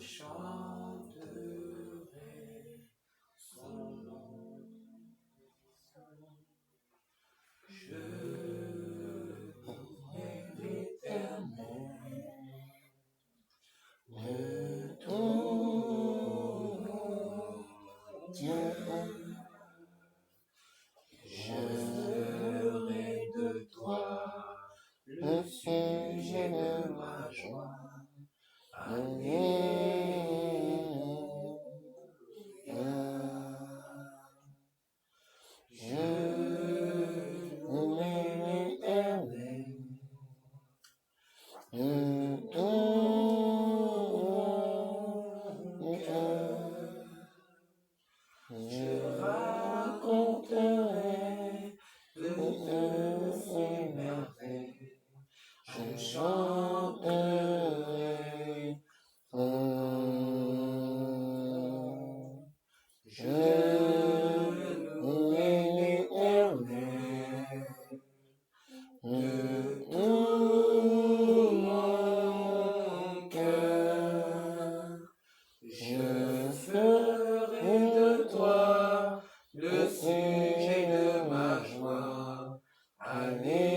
chanterai son nom. Je louerai l'Éternel de tout mon cœur. Je ferai de toi le sujet de ma joie. Alléluia. Je louerai l'Éternel de tout mon cœur. Je raconterai toutes ses merveilles. Je chanterai son nom. Je louerai l'Éternel de tout mon cœur. Je ferai de toi le sujet de ma joie. Alléluia.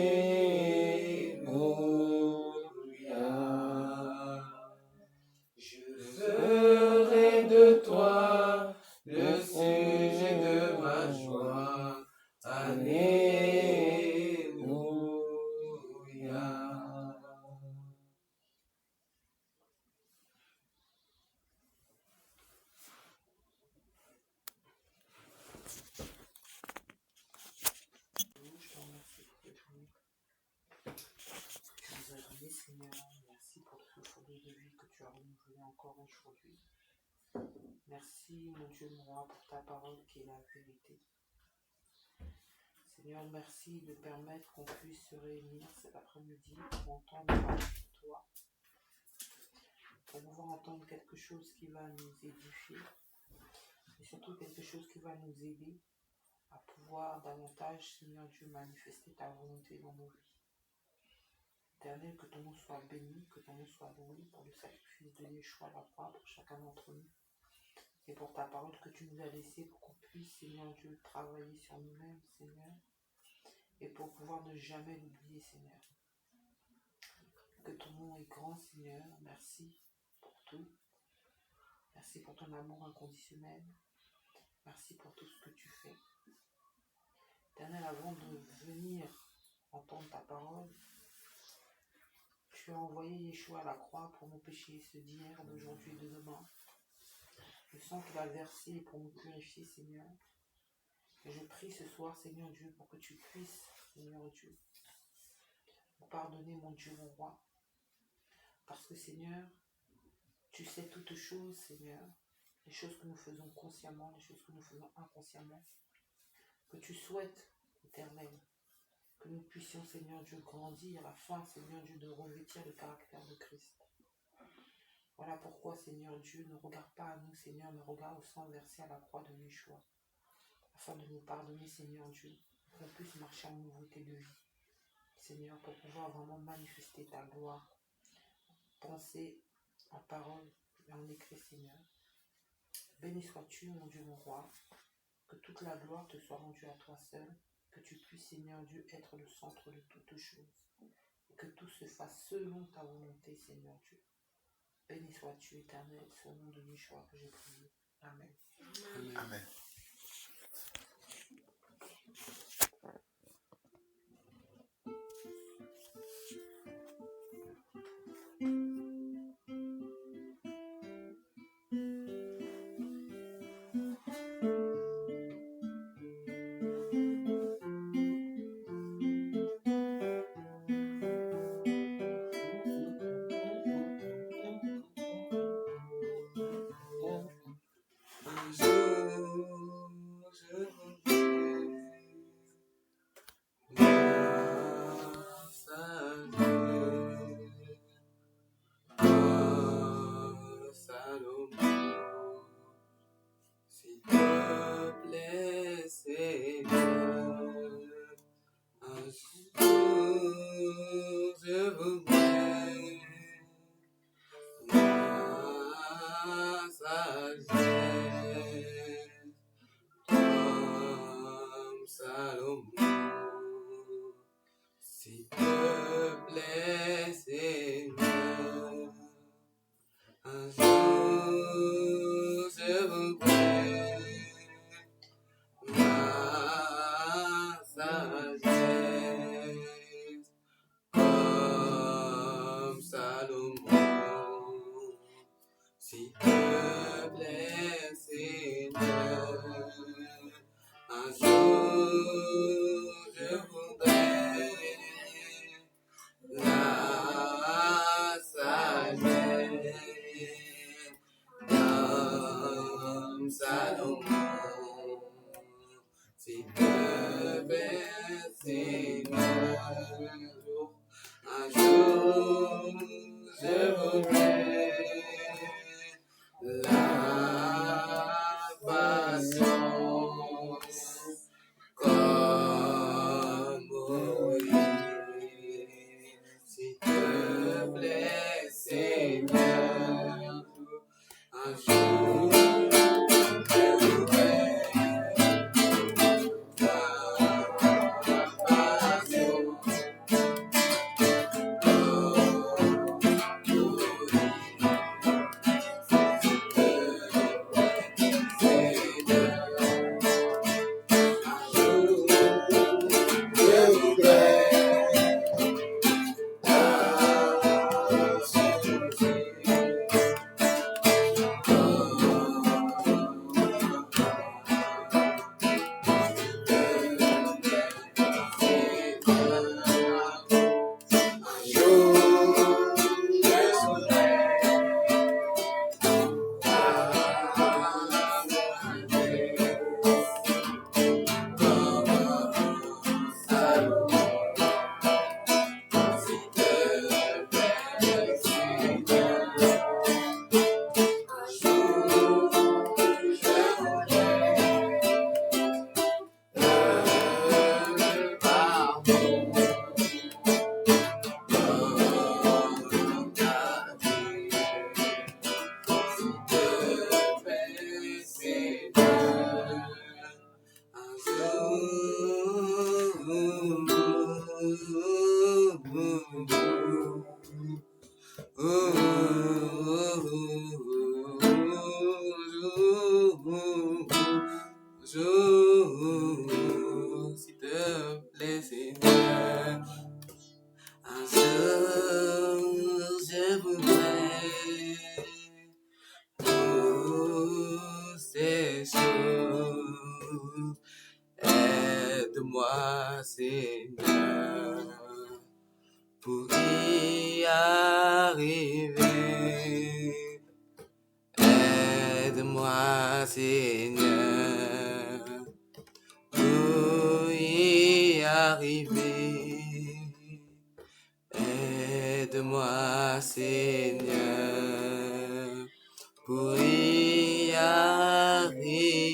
Je ferai de toi le sujet de ma joie. Alléluia. Je te remercie pour cette journée que tu nous as donnée, Seigneur. Merci pour ce foyer de vie que tu as renouvelé encore aujourd'hui. Merci, mon Dieu, mon roi, pour ta parole qui est la vérité. Seigneur, merci de permettre qu'on puisse se réunir cet après-midi pour entendre parler de toi, pour pouvoir entendre quelque chose qui va nous édifier, et surtout quelque chose qui va nous aider à pouvoir davantage, Seigneur Dieu, manifester ta volonté dans nos vies. Éternel, que ton nom soit béni, que ton nom soit loué pour le sacrifice de Yeshua à la croix pour chacun d'entre nous. Et pour ta parole que tu nous as laissée pour qu'on puisse, Seigneur Dieu, travailler sur nous-mêmes, Seigneur. Et pour pouvoir ne jamais l'oublier, Seigneur. Que ton nom est grand, Seigneur. Merci pour tout. Merci pour ton amour inconditionnel. Merci pour tout ce que tu fais. Éternel, avant de venir entendre ta parole, tu as envoyé Yeshua à la croix pour nos péchés, ceux d'hier, d'aujourd'hui et de demain. Le sang qu'il a versé pour nous purifier, Seigneur. Et je prie ce soir, Seigneur Dieu, pour que tu puisses, Seigneur Dieu, nous pardonner, mon Dieu, mon roi. Parce que, Seigneur, tu sais toutes choses, Seigneur, les choses que nous faisons consciemment, les choses que nous faisons inconsciemment, que tu souhaites, Éternel, que nous puissions, Seigneur Dieu, grandir afin, Seigneur Dieu, de revêtir le caractère de Christ. Voilà pourquoi, Seigneur Dieu, ne regarde pas à nous, Seigneur, mais regarde au sang versé à la croix de Yeshua, afin de nous pardonner, Seigneur Dieu, qu'on puisse marcher en nouveauté de vie. Seigneur, pour pouvoir vraiment manifester ta gloire, penser en parole et en écrit, Seigneur. Béni sois-tu, mon Dieu, mon roi, que toute la gloire te soit rendue à toi seul, que tu puisses, Seigneur Dieu, être le centre de toutes choses, et que tout se fasse selon ta volonté, Seigneur Dieu. Béni sois-tu, Éternel, c'est au nom de Yeshua que j'ai prié. Amen. Amen. Un jour, je voudrais la patience comme Moïse. S'il te plaît, Seigneur, un jour, je voudrais ta patience comme s'il te plaît, Seigneur. Un jour, je voudrais tous ces choses. Aide-moi, Seigneur, pour y arriver. Aide-moi, Seigneur, pour y arriver. Aide-moi, Seigneur, pour y arriver.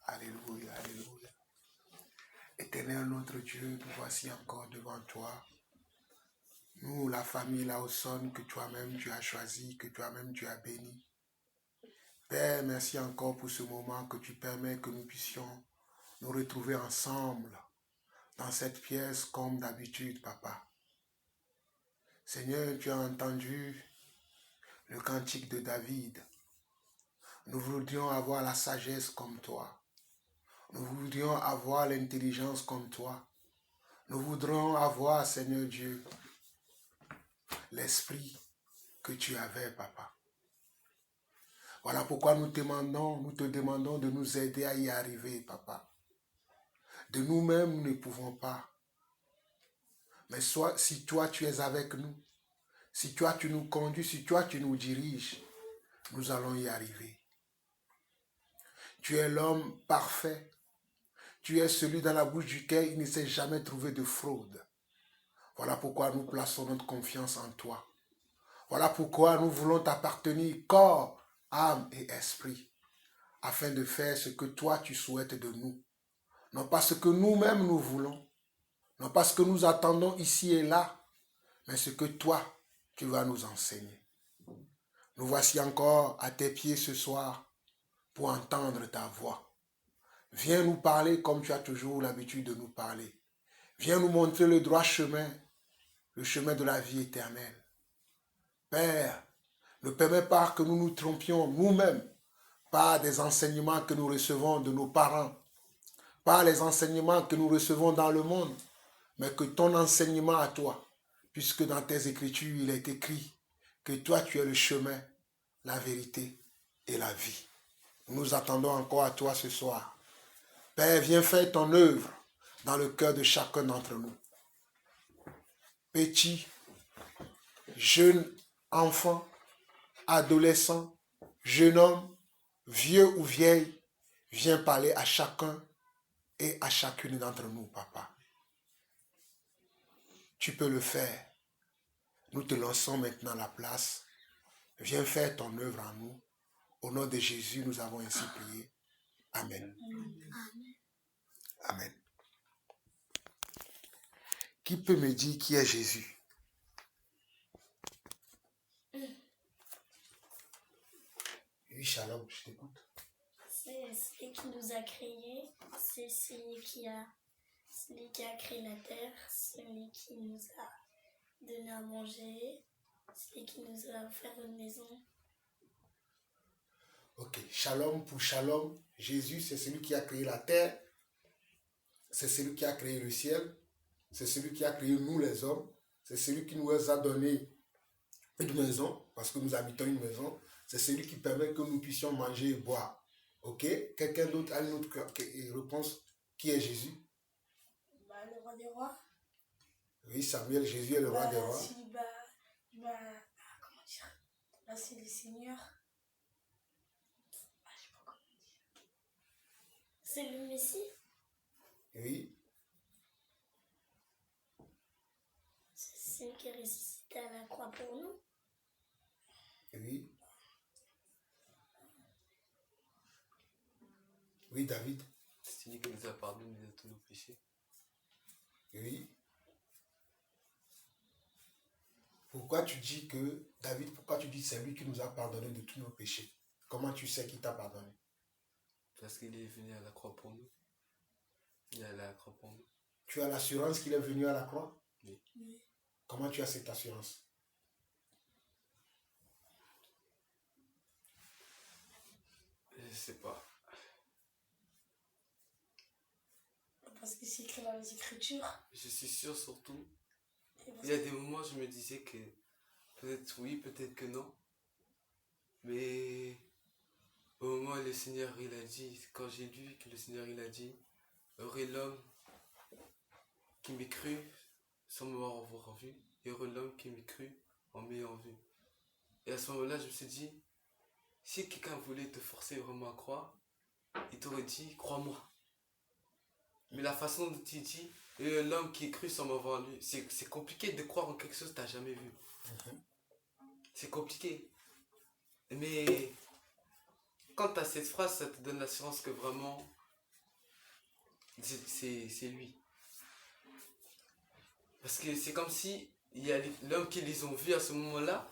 Alléluia, alléluia. Éternel notre Dieu, nous voici encore devant toi. Nous, la famille Lawson, que toi-même tu as choisi, que toi-même tu as béni. Père, merci encore pour ce moment que tu permets que nous puissions nous retrouver ensemble dans cette pièce comme d'habitude, Papa. Seigneur, tu as entendu le cantique de David. Nous voudrions avoir la sagesse comme toi. Nous voudrions avoir l'intelligence comme toi. Nous voudrions avoir, Seigneur Dieu, l'esprit que tu avais, Papa. Voilà pourquoi nous te demandons de nous aider à y arriver, Papa. De nous-mêmes, nous ne pouvons pas. Mais soit, si toi, tu es avec nous, si toi, tu nous conduis, si toi, tu nous diriges, nous allons y arriver. Tu es l'homme parfait. Tu es celui dans la bouche duquel il ne s'est jamais trouvé de fraude. Voilà pourquoi nous plaçons notre confiance en toi. Voilà pourquoi nous voulons t'appartenir corps, âme et esprit, afin de faire ce que toi tu souhaites de nous. Non pas ce que nous-mêmes nous voulons, non pas ce que nous attendons ici et là, mais ce que toi tu vas nous enseigner. Nous voici encore à tes pieds ce soir pour entendre ta voix. Viens nous parler comme tu as toujours l'habitude de nous parler. Viens nous montrer le droit chemin, le chemin de la vie éternelle. Père, ne permets pas que nous nous trompions nous-mêmes par des enseignements que nous recevons de nos parents, par les enseignements que nous recevons dans le monde, mais que ton enseignement à toi, puisque dans tes écritures il est écrit que toi tu es le chemin, la vérité et la vie. Nous nous attendons encore à toi ce soir. Père, viens faire ton œuvre dans le cœur de chacun d'entre nous. Petit, jeune, enfant, adolescent, jeune homme, vieux ou vieille, viens parler à chacun et à chacune d'entre nous, papa. Tu peux le faire. Nous te lançons maintenant la place. Viens faire ton œuvre en nous. Au nom de Jésus, nous avons ainsi prié. Amen. Amen. Qui peut me dire qui est Jésus? Oui, Shalom, je t'écoute. C'est celui qui nous a créés, c'est celui qui a créé la terre, celui qui nous a donné à manger, celui qui nous a offert une maison. Ok, Shalom pour Shalom. Jésus, c'est celui qui a créé la terre, c'est celui qui a créé le ciel, c'est celui qui a créé nous les hommes, c'est celui qui nous a donné une maison, parce que nous habitons une maison, c'est celui qui permet que nous puissions manger et boire. Ok, quelqu'un d'autre a une autre réponse? Qui est Jésus? Le roi des rois. Oui, Samuel, Jésus est le roi des rois. Comment dire? Là, c'est le Seigneur. Je sais pas comment dire. C'est le Messie. Oui, C'est celui qui est ressuscité à la croix pour nous. oui. Oui, David. C'est lui qui nous a pardonné de tous nos péchés. Oui. Pourquoi tu dis que, David, pourquoi tu dis que c'est lui qui nous a pardonné de tous nos péchés? Comment tu sais qu'il t'a pardonné? Parce qu'il est venu à la croix pour nous. Il est allé à la croix pour nous. Tu as l'assurance qu'il est venu à la croix? Oui. Comment tu as cette assurance? Je sais pas. Parce que c'est écrit dans les Écritures. Je suis sûr surtout. Et parce Il y a des moments où je me disais que peut-être oui, peut-être que non. Mais au moment où le Seigneur il a dit, quand j'ai lu que le Seigneur il a dit, heureux est l'homme qui m'ait cru sans m'avoir vu, et heureux l'homme qui m'ait cru en m'ayant vu. Et à ce moment-là, je me suis dit, si quelqu'un voulait te forcer vraiment à croire, il t'aurait dit, crois-moi. Mais la façon dont il dit, l'homme qui est cru sans m'avoir vu, c'est compliqué de croire en quelque chose que tu n'as jamais vu. C'est compliqué. Mais quand tu as cette phrase, ça te donne l'assurance que vraiment, c'est lui. Parce que c'est comme si il y a l'homme qui les ont vus à ce moment-là,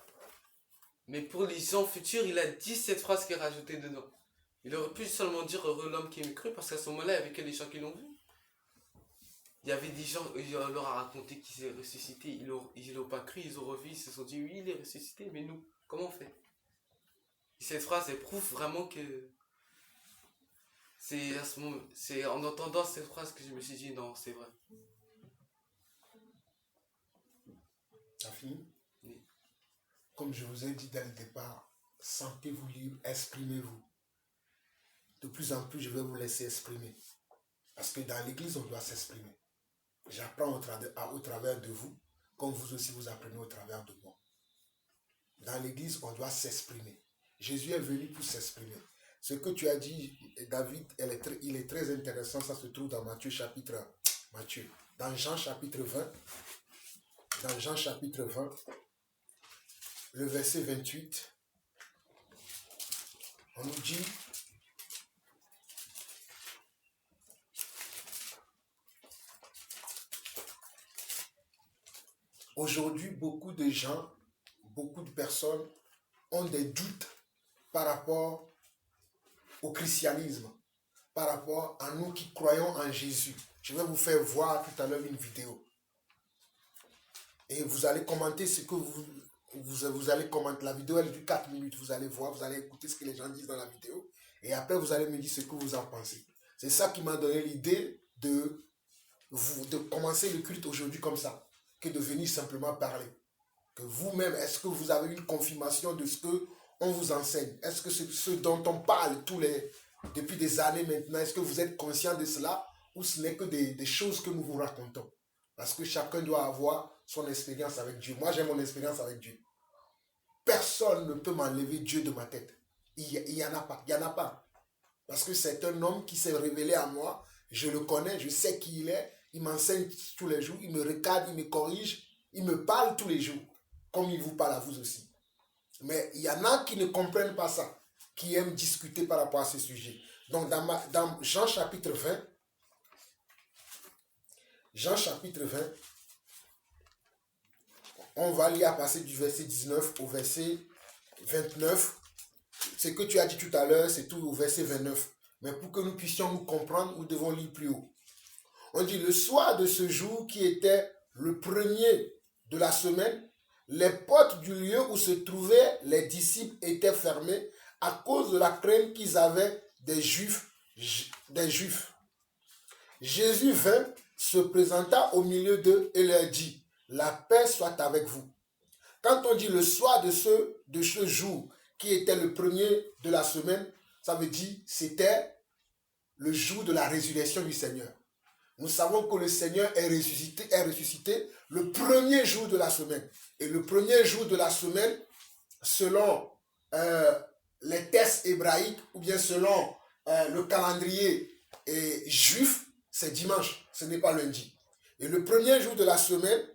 mais pour les gens futurs, il a dit cette phrase qui est rajoutée dedans. Il aurait pu seulement dire heureux l'homme qui m'a cru, parce qu'à ce moment-là, il n'y avait que les gens qui l'ont vu. Il y avait des gens, il leur a raconté qu'il s'est ressuscité, ils l'ont pas cru, ils ont revu, ils se sont dit oui, il est ressuscité, mais nous, comment on fait? Et cette phrase, elle prouve vraiment que c'est à ce moment, c'est en entendant cette phrase que je me suis dit non, c'est vrai. T'as fini? Oui. Comme je vous ai dit dès le départ, sentez-vous libre, exprimez-vous. De plus en plus, je vais vous laisser exprimer. Parce que dans l'église, on doit s'exprimer. J'apprends au travers de vous, comme vous aussi vous apprenez au travers de moi. Dans l'église, on doit s'exprimer. Jésus est venu pour s'exprimer. Ce que tu as dit, David, il est très intéressant. Ça se trouve dans dans Jean chapitre 20. Dans Jean chapitre 20, le verset 28, on nous dit: aujourd'hui, beaucoup de gens, beaucoup de personnes ont des doutes par rapport au christianisme, par rapport à nous qui croyons en Jésus. Je vais vous faire voir tout à l'heure une vidéo. Et vous allez commenter ce que vous allez commenter. La vidéo, elle dure 4 minutes. Vous allez voir, vous allez écouter ce que les gens disent dans la vidéo. Et après, vous allez me dire ce que vous en pensez. C'est ça qui m'a donné l'idée de commencer le culte aujourd'hui comme ça, que de venir simplement parler. Que vous-même, est-ce que vous avez une confirmation de ce qu'on vous enseigne? Est-ce que ce dont on parle depuis des années maintenant, est-ce que vous êtes conscient de cela ou ce n'est que des choses que nous vous racontons? Parce que chacun doit avoir son expérience avec Dieu. Moi, j'ai mon expérience avec Dieu. Personne ne peut m'enlever Dieu de ma tête. Il n'y en a pas. Il n'y en a pas. Parce que c'est un homme qui s'est révélé à moi Je le connais, je sais qui il est. Il m'enseigne tous les jours, il me recadre, il me corrige, il me parle tous les jours, comme il vous parle à vous aussi. Mais il y en a qui ne comprennent pas ça, qui aiment discuter par rapport à ce sujet. Donc dans Jean chapitre 20, on va lire à partir du verset 19 au verset 29. Ce que tu as dit tout à l'heure, c'est tout au verset 29. Mais pour que nous puissions nous comprendre, nous devons lire plus haut. On dit, le soir de ce jour qui était le premier de la semaine, les portes du lieu où se trouvaient les disciples étaient fermées à cause de la crainte qu'ils avaient des Juifs. Jésus vint, se présenta au milieu d'eux et leur dit, la paix soit avec vous. Quand on dit le soir de ce jour qui était le premier de la semaine, ça veut dire c'était le jour de la résurrection du Seigneur. Nous savons que le Seigneur est ressuscité le premier jour de la semaine. Et le premier jour de la semaine, selon les textes hébraïques ou bien selon le calendrier juif, c'est dimanche, ce n'est pas lundi. Et le premier jour de la semaine,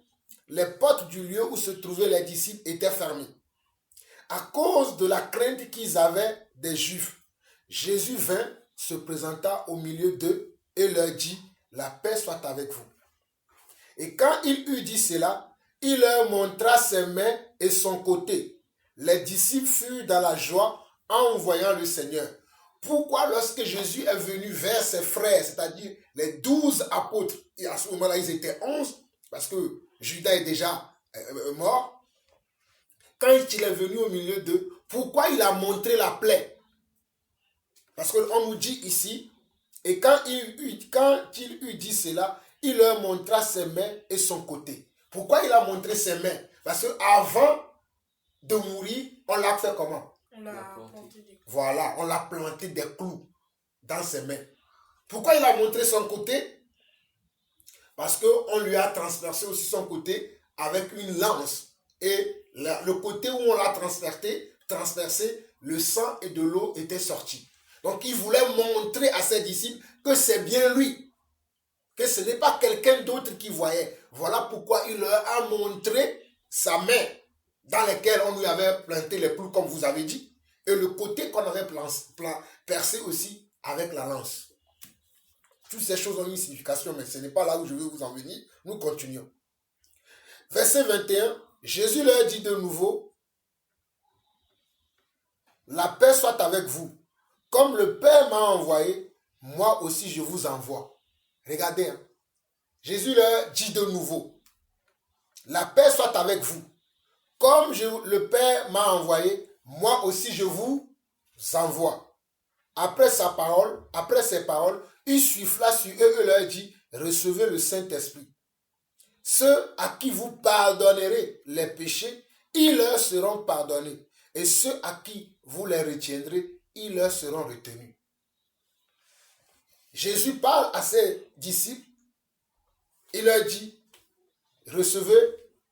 les portes du lieu où se trouvaient les disciples étaient fermées. À cause de la crainte qu'ils avaient des Juifs, Jésus vint, se présenta au milieu d'eux et leur dit, la paix soit avec vous. Et quand il eut dit cela, il leur montra ses mains et son côté. Les disciples furent dans la joie en voyant le Seigneur. Pourquoi lorsque Jésus est venu vers ses frères, c'est-à-dire les 12 apôtres, et à ce moment-là ils étaient 11, parce que Judas est déjà mort, quand il est venu au milieu d'eux, pourquoi il a montré la plaie? Parce qu'on nous dit ici, et quand il eut dit cela, il leur montra ses mains et son côté. Pourquoi il a montré ses mains? Parce qu'avant de mourir, on l'a fait comment? On l'a planté des clous. Voilà, on l'a planté des clous dans ses mains. Pourquoi il a montré son côté? Parce qu'on lui a transpercé aussi son côté avec une lance. Et le côté où on l'a transpercé, le sang et de l'eau étaient sortis. Donc il voulait montrer à ses disciples que c'est bien lui, que ce n'est pas quelqu'un d'autre qui voyait. Voilà pourquoi il leur a montré sa main dans laquelle on lui avait planté les clous, comme vous avez dit, et le côté qu'on avait percé aussi avec la lance. Toutes ces choses ont une signification, mais ce n'est pas là où je veux vous en venir. Nous continuons. Verset 21, Jésus leur dit de nouveau, la paix soit avec vous. Comme le Père m'a envoyé, moi aussi je vous envoie. Regardez, hein. Jésus leur dit de nouveau, la paix soit avec vous. Comme le Père m'a envoyé, moi aussi je vous envoie. Après ses paroles, il souffla sur eux et leur dit, recevez le Saint-Esprit. Ceux à qui vous pardonnerez les péchés, ils leur seront pardonnés. Et ceux à qui vous les retiendrez, ils leur seront retenus. Jésus parle à ses disciples, il leur dit, recevez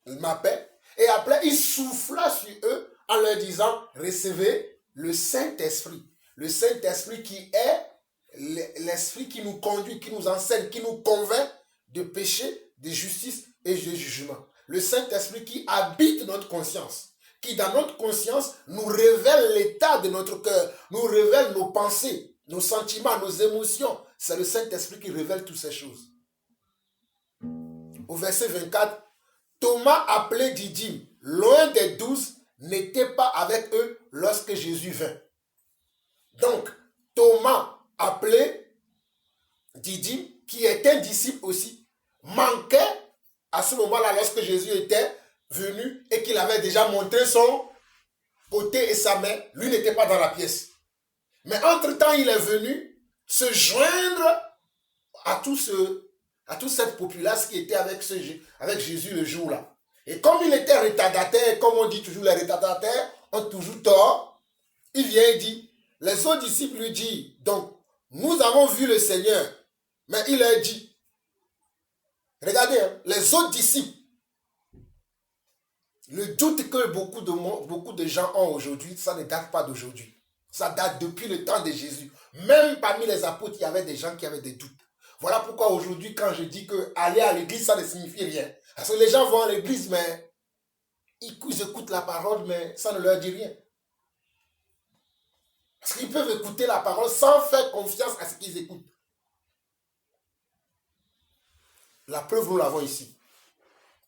ma paix. Et après, il souffla sur eux en leur disant, recevez le Saint-Esprit. Le Saint-Esprit qui est l'Esprit qui nous conduit, qui nous enseigne, qui nous convainc de péché, de justice et de jugement. Le Saint-Esprit qui habite notre conscience, qui dans notre conscience nous révèle l'état de notre cœur, nous révèle nos pensées, nos sentiments, nos émotions. C'est le Saint-Esprit qui révèle toutes ces choses. Au verset 24, Thomas, appelé Didyme, loin des 12, n'était pas avec eux lorsque Jésus vint. Donc, Thomas, appelé Didyme, qui était disciple aussi, manquait à ce moment-là lorsque Jésus était venu et qu'il avait déjà montré son côté et sa main. Lui n'était pas dans la pièce. Mais entre-temps, il est venu se joindre à toute cette populace qui était avec Jésus le jour-là. Et comme il était retardataire, comme on dit toujours, les retardataires ont toujours tort, il vient et dit, les autres disciples lui disent, donc, nous avons vu le Seigneur. Mais il leur dit, regardez, hein, les autres disciples, le doute que beaucoup de gens ont aujourd'hui, ça ne date pas d'aujourd'hui. Ça date depuis le temps de Jésus. Même parmi les apôtres, il y avait des gens qui avaient des doutes. Voilà pourquoi aujourd'hui, quand je dis que aller à l'église, ça ne signifie rien. Parce que les gens vont à l'église, mais ils écoutent la parole, mais ça ne leur dit rien. Parce qu'ils peuvent écouter la parole sans faire confiance à ce qu'ils écoutent. La preuve, nous l'avons ici.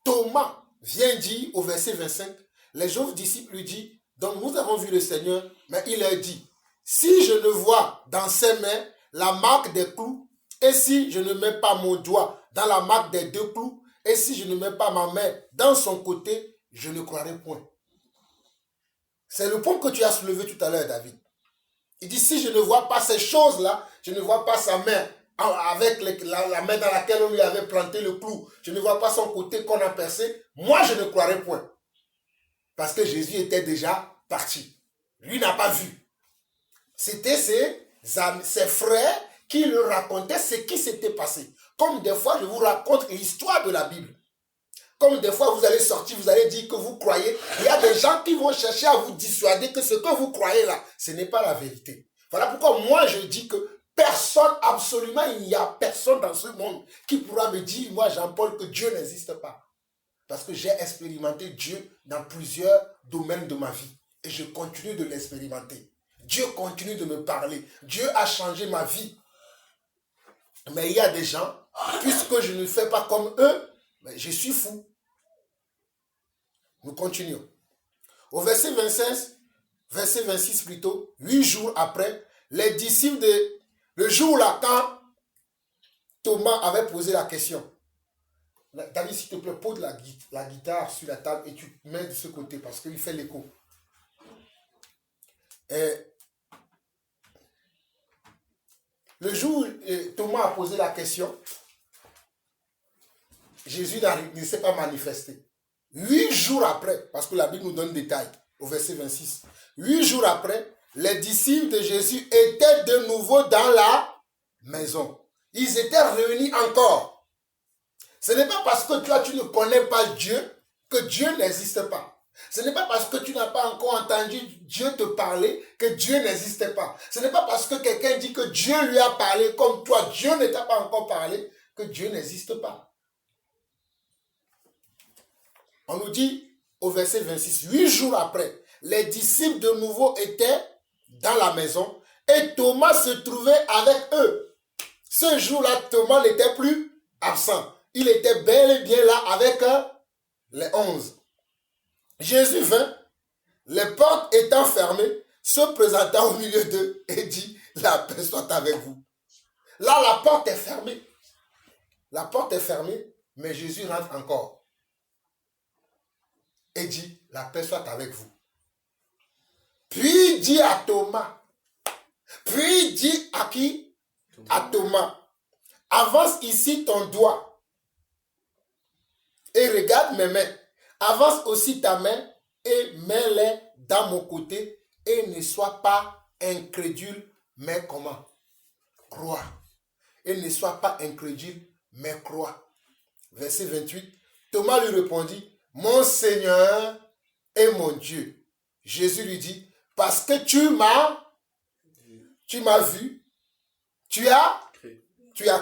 Thomas vient dire au verset 25, les autres disciples lui disent, donc nous avons vu le Seigneur, mais il leur dit, si je ne vois dans ses mains la marque des clous, et si je ne mets pas mon doigt dans la marque des 2 clous, et si je ne mets pas ma main dans son côté, je ne croirai point. C'est le point que tu as soulevé tout à l'heure, David. Il dit, si je ne vois pas ces choses-là, je ne vois pas sa main avec la main dans laquelle on lui avait planté le clou, je ne vois pas son côté qu'on a percé, moi je ne croirai point. Parce que Jésus était déjà parti. Lui n'a pas vu. C'était ses frères qui lui racontaient ce qui s'était passé. Comme des fois, je vous raconte l'histoire de la Bible. Comme des fois, vous allez sortir, vous allez dire que vous croyez. Il y a des gens qui vont chercher à vous dissuader que ce que vous croyez là, ce n'est pas la vérité. Voilà pourquoi moi, je dis que personne, absolument, il n'y a personne dans ce monde qui pourra me dire, moi, Jean-Paul, que Dieu n'existe pas. Parce que j'ai expérimenté Dieu dans plusieurs domaines de ma vie. Et je continue de l'expérimenter. Dieu continue de me parler. Dieu a changé ma vie. Mais il y a des gens, puisque je ne fais pas comme eux, mais je suis fou. Nous continuons. Au verset 26 plutôt, 8 jours après, les disciples le jour là, quand Thomas avait posé la question, David, s'il te plaît, pose la guitare sur la table et tu mets de ce côté parce qu'il fait l'écho. Le jour où Thomas a posé la question, Jésus ne s'est pas manifesté. 8 jours après, parce que la Bible nous donne des détails, au verset 26, 8 jours après, les disciples de Jésus étaient de nouveau dans la maison. Ils étaient réunis encore. Ce n'est pas parce que toi, tu ne connais pas Dieu que Dieu n'existe pas. Ce n'est pas parce que tu n'as pas encore entendu Dieu te parler que Dieu n'existe pas. Ce n'est pas parce que quelqu'un dit que Dieu lui a parlé comme toi, Dieu ne t'a pas encore parlé, que Dieu n'existe pas. On nous dit au verset 26, 8 jours après, les disciples de nouveau étaient dans la maison et Thomas se trouvait avec eux. Ce jour-là, Thomas n'était plus absent. Il était bel et bien là avec les 11. Jésus vint, les portes étant fermées, se présenta au milieu d'eux et dit, la paix soit avec vous. Là, la porte est fermée. La porte est fermée, mais Jésus rentre encore. Et dit, la paix soit avec vous. Puis dit à Thomas, puis dit à qui? À Thomas, avance ici ton doigt et regarde mes mains. Avance aussi ta main et mets-les dans mon côté et ne sois pas incrédule, mais comment? Crois. Et ne sois pas incrédule, mais crois. Verset 28, Thomas lui répondit, mon Seigneur et mon Dieu. Jésus lui dit, parce que tu m'as vu, tu as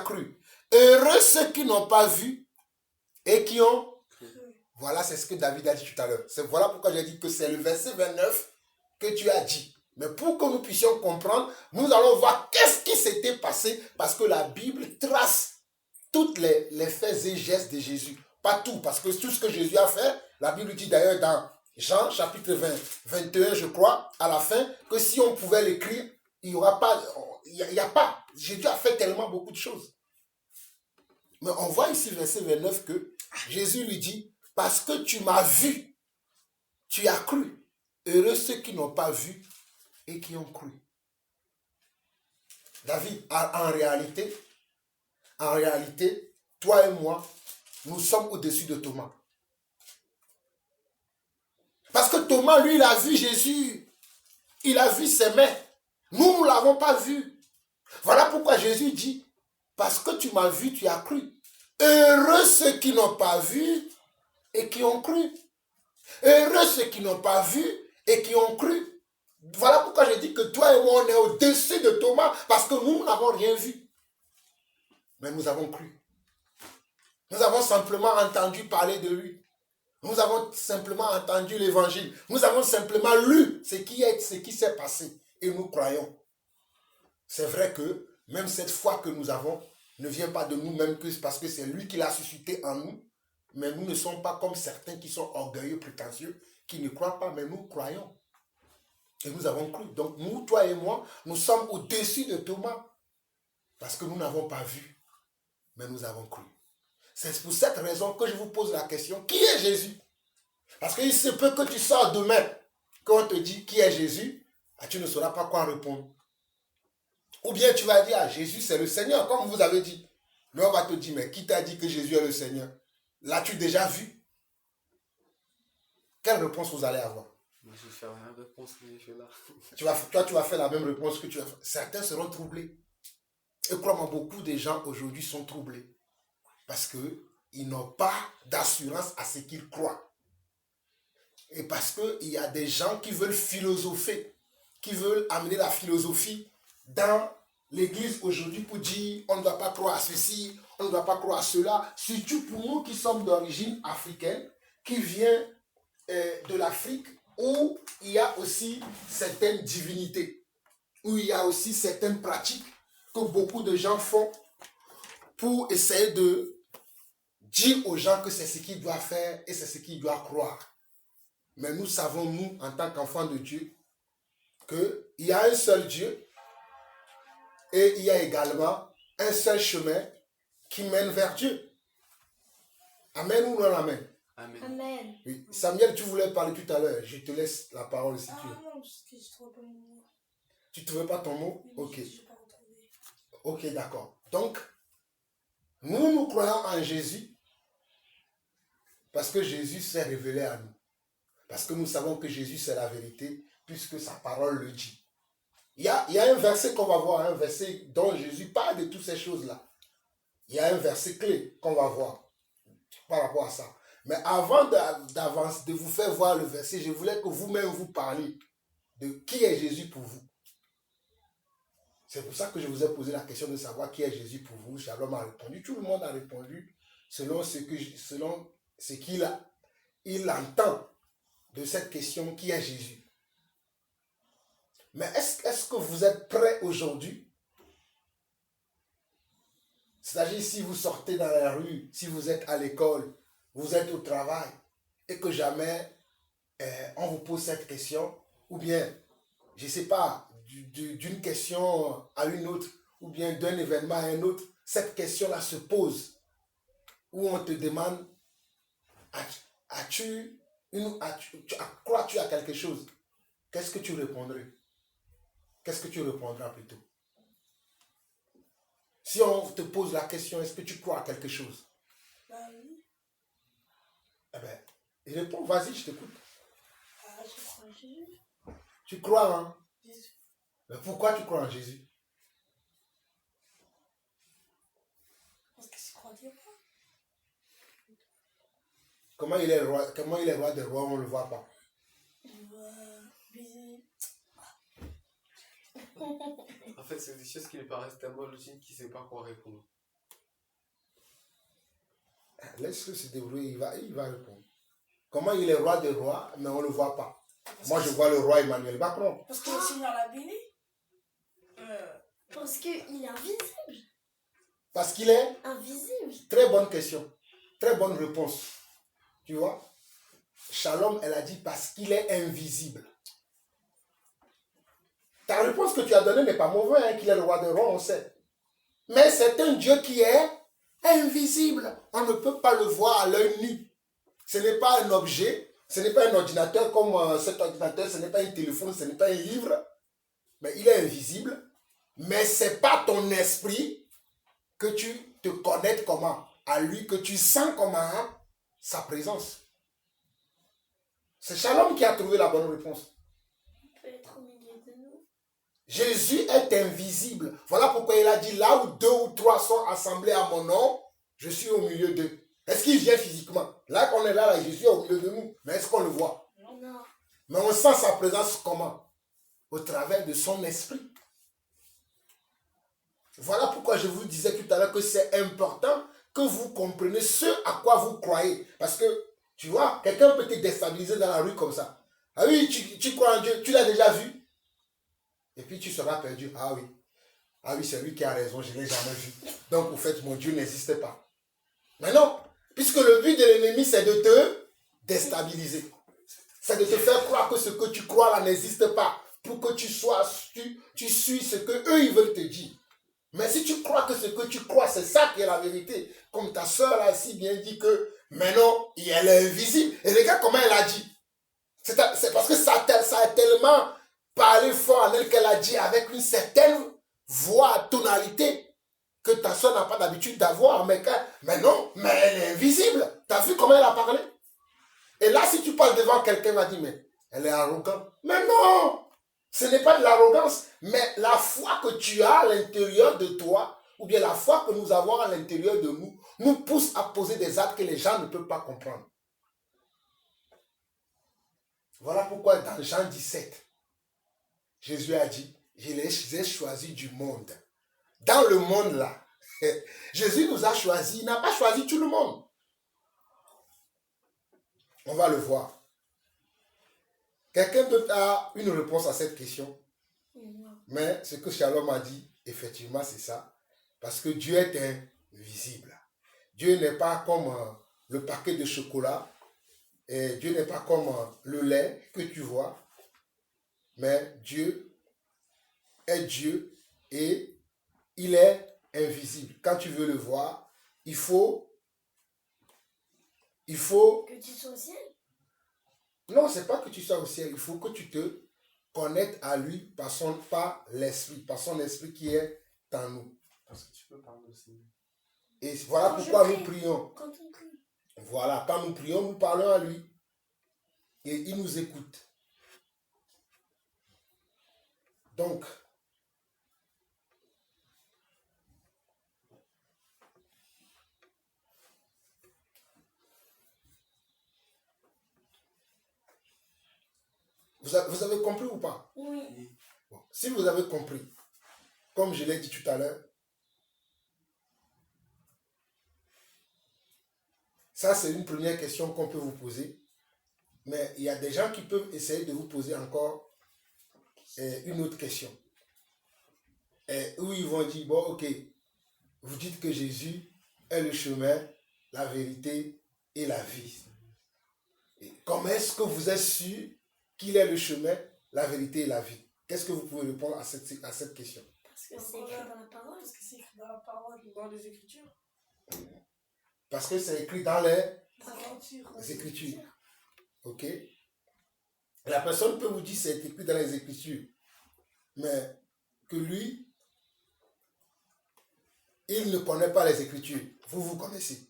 cru. Heureux ceux qui n'ont pas vu et qui ont cru. Voilà, c'est ce que David a dit tout à l'heure. Voilà pourquoi j'ai dit que c'est le verset 29 que tu as dit. Mais pour que nous puissions comprendre, nous allons voir qu'est-ce qui s'était passé parce que la Bible trace toutes les faits et gestes de Jésus. Pas tout, parce que tout ce que Jésus a fait, la Bible dit d'ailleurs dans Jean chapitre 21, je crois, à la fin, que si on pouvait l'écrire, il n'y aura pas, il n'y a pas. Jésus a fait tellement beaucoup de choses. Mais on voit ici, verset 29, que Jésus lui dit, parce que tu m'as vu, tu as cru. Heureux ceux qui n'ont pas vu et qui ont cru. David, en réalité, toi et moi, nous sommes au-dessus de Thomas. Parce que Thomas, lui, il a vu Jésus. Il a vu ses mains. Nous ne l'avons pas vu. Voilà pourquoi Jésus dit, parce que tu m'as vu, tu as cru. Heureux ceux qui n'ont pas vu et qui ont cru. Heureux ceux qui n'ont pas vu et qui ont cru. Voilà pourquoi je dis que toi et moi, on est au-dessus de Thomas, parce que nous n'avons rien vu. mais nous avons cru. Nous avons simplement entendu parler de lui. Nous avons simplement entendu l'évangile. Nous avons simplement lu ce qui s'est passé. Et nous croyons. C'est vrai que même cette foi que nous avons ne vient pas de nous-mêmes parce que c'est lui qui l'a suscité en nous. Mais nous ne sommes pas comme certains qui sont orgueilleux, prétentieux, qui ne croient pas, mais nous croyons. Et nous avons cru. Donc nous, toi et moi, nous sommes au-dessus de Thomas. Parce que nous n'avons pas vu, mais nous avons cru. C'est pour cette raison que je vous pose la question, qui est Jésus? Parce qu'il se peut que tu sors demain, quand on te dit qui est Jésus, tu ne sauras pas quoi répondre. Ou bien tu vas dire, Jésus c'est le Seigneur, comme vous avez dit. Mais on va te dire, mais qui t'a dit que Jésus est le Seigneur? L'as-tu déjà vu? Quelle réponse vous allez avoir? Moi, je vais faire la même réponse que j'ai fait là. Toi, tu vas faire la même réponse que tu as fait. Certains seront troublés. Et crois-moi, beaucoup de gens aujourd'hui sont troublés. Parce qu'ils n'ont pas d'assurance à ce qu'ils croient. Et parce qu'il y a des gens qui veulent philosopher, qui veulent amener la philosophie dans l'église aujourd'hui pour dire on ne doit pas croire à ceci, on ne doit pas croire à cela. Surtout pour nous qui sommes d'origine africaine, qui vient de l'Afrique, où il y a aussi certaines divinités, où il y a aussi certaines pratiques que beaucoup de gens font pour essayer de dire aux gens que c'est ce qu'ils doivent faire et c'est ce qu'ils doivent croire. Mais nous savons, nous, en tant qu'enfants de Dieu, qu'il y a un seul Dieu et il y a également un seul chemin qui mène vers Dieu. Amen ou non amen? Amen. Amen. Oui. Samuel, tu voulais parler tout à l'heure. Je te laisse la parole si tu veux. Non, parce que je trouve pas mon mot. Tu ne trouvais pas ton mot? Ok. Je n'ai pas retrouvé. Ok, d'accord. Donc, nous croyons en Jésus parce que Jésus s'est révélé à nous. Parce que nous savons que Jésus c'est la vérité puisque sa parole le dit. Il y a un verset qu'on va voir, un verset dont Jésus parle de toutes ces choses-là. Il y a un verset clé qu'on va voir par rapport à ça. Mais avant d'avance, de vous faire voir le verset, je voulais que vous-même vous parliez de qui est Jésus pour vous. C'est pour ça que je vous ai posé la question de savoir qui est Jésus pour vous. Shalom a répondu. Tout le monde a répondu selon ce qu'il entend de cette question qui est Jésus. Mais est-ce que vous êtes prêts aujourd'hui? C'est-à-dire si vous sortez dans la rue, si vous êtes à l'école, vous êtes au travail et que jamais on vous pose cette question, ou bien, je ne sais pas, d'une question à une autre, ou bien d'un événement à un autre, cette question-là se pose, où on te demande, crois-tu à quelque chose? Qu'est-ce que tu répondrais? Qu'est-ce que tu répondras plutôt? Si on te pose la question, est-ce que tu crois à quelque chose? Bah oui. Eh bien, il répond, vas-y, je t'écoute. Je crois en Jésus. Tu crois, hein? Jésus. Mais pourquoi tu crois en Jésus? Parce que je crois en Dieu. Comment il est roi des rois, on ne le voit pas. En fait, c'est des choses qui lui paraissent tellement logiques qu'il ne sait pas quoi répondre. Laisse-le se débrouiller, il va répondre. Comment il est roi des rois, mais on ne le voit pas? Moi, je vois le roi Emmanuel Macron. Parce que le Seigneur l'a béni. Parce qu'il est invisible. Parce qu'il est... Invisible. Très bonne question. Très bonne réponse. Tu vois? Shalom, elle a dit parce qu'il est invisible. Ta réponse que tu as donnée n'est pas mauvaise, hein, qu'il est le roi des rois, on sait. Mais c'est un Dieu qui est invisible. On ne peut pas le voir à l'œil nu. Ce n'est pas un objet, ce n'est pas un ordinateur comme cet ordinateur, ce n'est pas un téléphone, ce n'est pas un livre. Mais il est invisible. Mais ce n'est pas ton esprit que tu te connectes comment à lui, que tu sens comment hein, sa présence. C'est Shalom qui a trouvé la bonne réponse. Il peut être au milieu de nous. Jésus est invisible. Voilà pourquoi il a dit, là où 2 ou 3 sont assemblés à mon nom, je suis au milieu d'eux. Est-ce qu'il vient physiquement? Là qu'on est là, Jésus est au milieu de nous. Mais est-ce qu'on le voit? Non. Mais on sent sa présence comment? Au travers de son esprit. Voilà pourquoi je vous disais tout à l'heure que c'est important que vous compreniez ce à quoi vous croyez. Parce que, tu vois, quelqu'un peut te déstabiliser dans la rue comme ça. Ah oui, tu crois en Dieu, tu l'as déjà vu. Et puis tu seras perdu. Ah oui, c'est lui qui a raison, je ne l'ai jamais vu. Donc, au fait, mon Dieu n'existe pas. Mais non, puisque le but de l'ennemi, c'est de te déstabiliser. C'est de te faire croire que ce que tu crois là n'existe pas. Pour que tu suis ce que eux ils veulent te dire. Mais si tu crois que ce que tu crois, c'est ça qui est la vérité, comme ta soeur a si bien dit que, mais non, elle est invisible. Et regarde comment elle a dit. C'est parce que ça a tellement parlé fort en elle qu'elle a dit avec une certaine voix, tonalité, que ta soeur n'a pas d'habitude d'avoir. Mais non, mais elle est invisible. Tu as vu comment elle a parlé? Et là, si tu parles devant quelqu'un, elle va dire, mais elle est arrogante. Mais non! Ce n'est pas de l'arrogance, mais la foi que tu as à l'intérieur de toi, ou bien la foi que nous avons à l'intérieur de nous, nous pousse à poser des actes que les gens ne peuvent pas comprendre. Voilà pourquoi dans Jean 17, Jésus a dit, je les ai choisis du monde. Dans le monde là, Jésus nous a choisis, il n'a pas choisi tout le monde. On va le voir. Quelqu'un peut avoir une réponse à cette question. Mais ce que Shalom a dit, effectivement, c'est ça. Parce que Dieu est invisible. Dieu n'est pas comme le paquet de chocolat. Et Dieu n'est pas comme le lait que tu vois. Mais Dieu est Dieu et il est invisible. Quand tu veux le voir, il faut Que tu sois au ciel. Non, c'est pas que tu sois au ciel. Il faut que tu te connectes à lui par l'esprit, par son esprit qui est en nous. Parce que tu peux parler aussi. Et voilà Quand pourquoi je nous prie. prions. Quand on prie. Voilà, quand nous prions, nous parlons à lui. Et il nous écoute. Donc, vous avez compris ou pas? Oui. Bon, si vous avez compris, comme je l'ai dit tout à l'heure, ça c'est une première question qu'on peut vous poser. Mais il y a des gens qui peuvent essayer de vous poser encore une autre question. Où ils vont dire, bon ok, vous dites que Jésus est le chemin, la vérité et la vie. Et comment est-ce que vous êtes sûr qu'il est le chemin, la vérité et la vie? Qu'est-ce que vous pouvez répondre à cette question? Parce que c'est écrit dans la parole. Parce que c'est écrit dans la parole, dans les Écritures. Parce que c'est écrit dans les Les Écritures. Ok? La personne peut vous dire c'est écrit dans les Écritures. Mais que lui, il ne connaît pas les Écritures. Vous connaissez.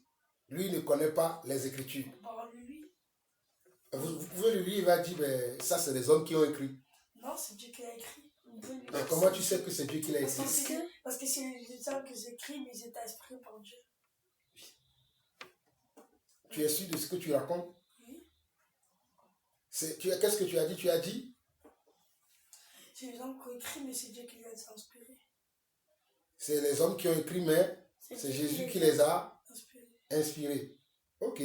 Lui, il ne connaît pas les Écritures. Vous pouvez lui dire, il va dire, ben, ça c'est les hommes qui ont écrit. Non, c'est Dieu qui l'a écrit. Mais comment tu sais que c'est Dieu qui l'a écrit? Parce que c'est les hommes que j'écris, mais ils étaient inspirés par Dieu. Tu es sûr de ce que tu racontes? Oui. Qu'est-ce que tu as dit? Tu as dit? C'est les hommes qui ont écrit, mais c'est Dieu qui les a inspirés. C'est les hommes qui ont écrit, mais c'est Jésus qui les a inspirés. Ok.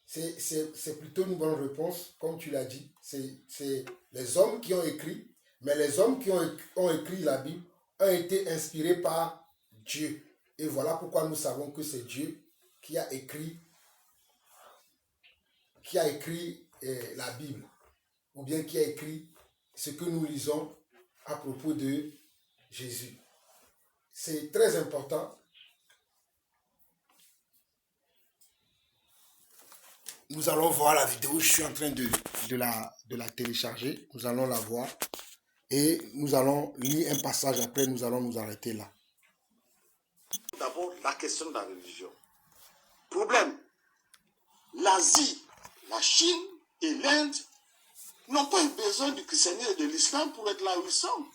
C'est plutôt une bonne réponse, comme tu l'as dit. C'est les hommes qui ont écrit, mais les hommes qui ont écrit la Bible ont été inspirés par Dieu. Et voilà pourquoi nous savons que c'est Dieu qui a écrit la Bible, ou bien qui a écrit ce que nous lisons à propos de Jésus. C'est très important. Nous allons voir la vidéo, je suis en train de la télécharger, nous allons la voir et nous allons lire un passage, après nous allons nous arrêter là. D'abord, la question de la religion. Problème, l'Asie, la Chine et l'Inde n'ont pas eu besoin du christianisme et de l'islam pour être là où ils sont.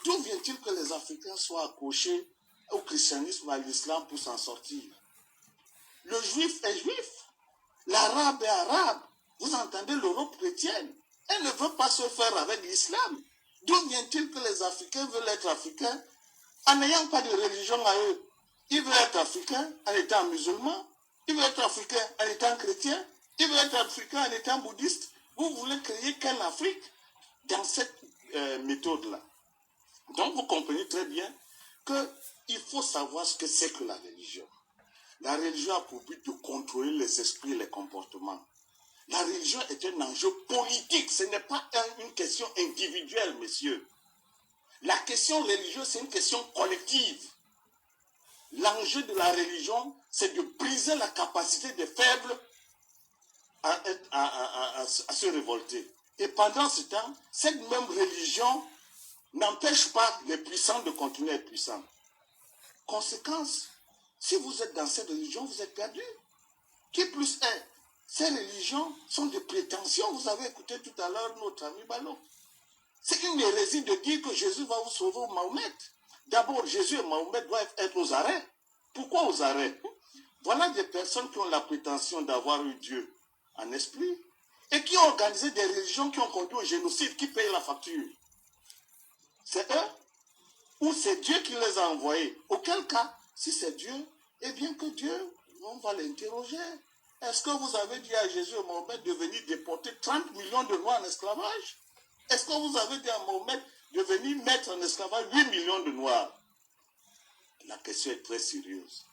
D'où vient-il que les Africains soient accrochés au christianisme ou à l'islam pour s'en sortir? Le juif est juif. L'arabe est arabe. Vous entendez l'Europe chrétienne. Elle ne veut pas se faire avec l'islam. D'où vient-il que les Africains veulent être africains en n'ayant pas de religion à eux. Ils veulent être africains en étant musulmans, ils veulent être africains en étant chrétiens, ils veulent être africains en étant bouddhistes. Vous voulez créer quelle Afrique dans cette méthode-là? Donc vous comprenez très bien qu'il faut savoir ce que c'est que la religion. La religion a pour but de contrôler les esprits et les comportements. La religion est un enjeu politique, ce n'est pas une question individuelle, messieurs. La question religieuse, c'est une question collective. L'enjeu de la religion, c'est de briser la capacité des faibles à se révolter. Et pendant ce temps, cette même religion n'empêche pas les puissants de continuer à être puissants. Conséquence, si vous êtes dans cette religion, vous êtes perdu. Qui plus est, ces religions sont des prétentions. Vous avez écouté tout à l'heure notre ami Ballon. C'est une hérésie de dire que Jésus va vous sauver au Mahomet. D'abord, Jésus et Mahomet doivent être aux arrêts. Pourquoi aux arrêts? Voilà des personnes qui ont la prétention d'avoir eu Dieu en esprit et qui ont organisé des religions qui ont conduit au génocide, qui payent la facture. C'est eux ou c'est Dieu qui les a envoyés? Auquel cas, si c'est Dieu, eh bien que Dieu, on va l'interroger. Est-ce que vous avez dit à Jésus et Mahomet de venir déporter 30 millions de Noirs en esclavage? Est-ce que vous avez dit à Mahomet de venir mettre en esclavage 8 millions de Noirs? La question est très sérieuse.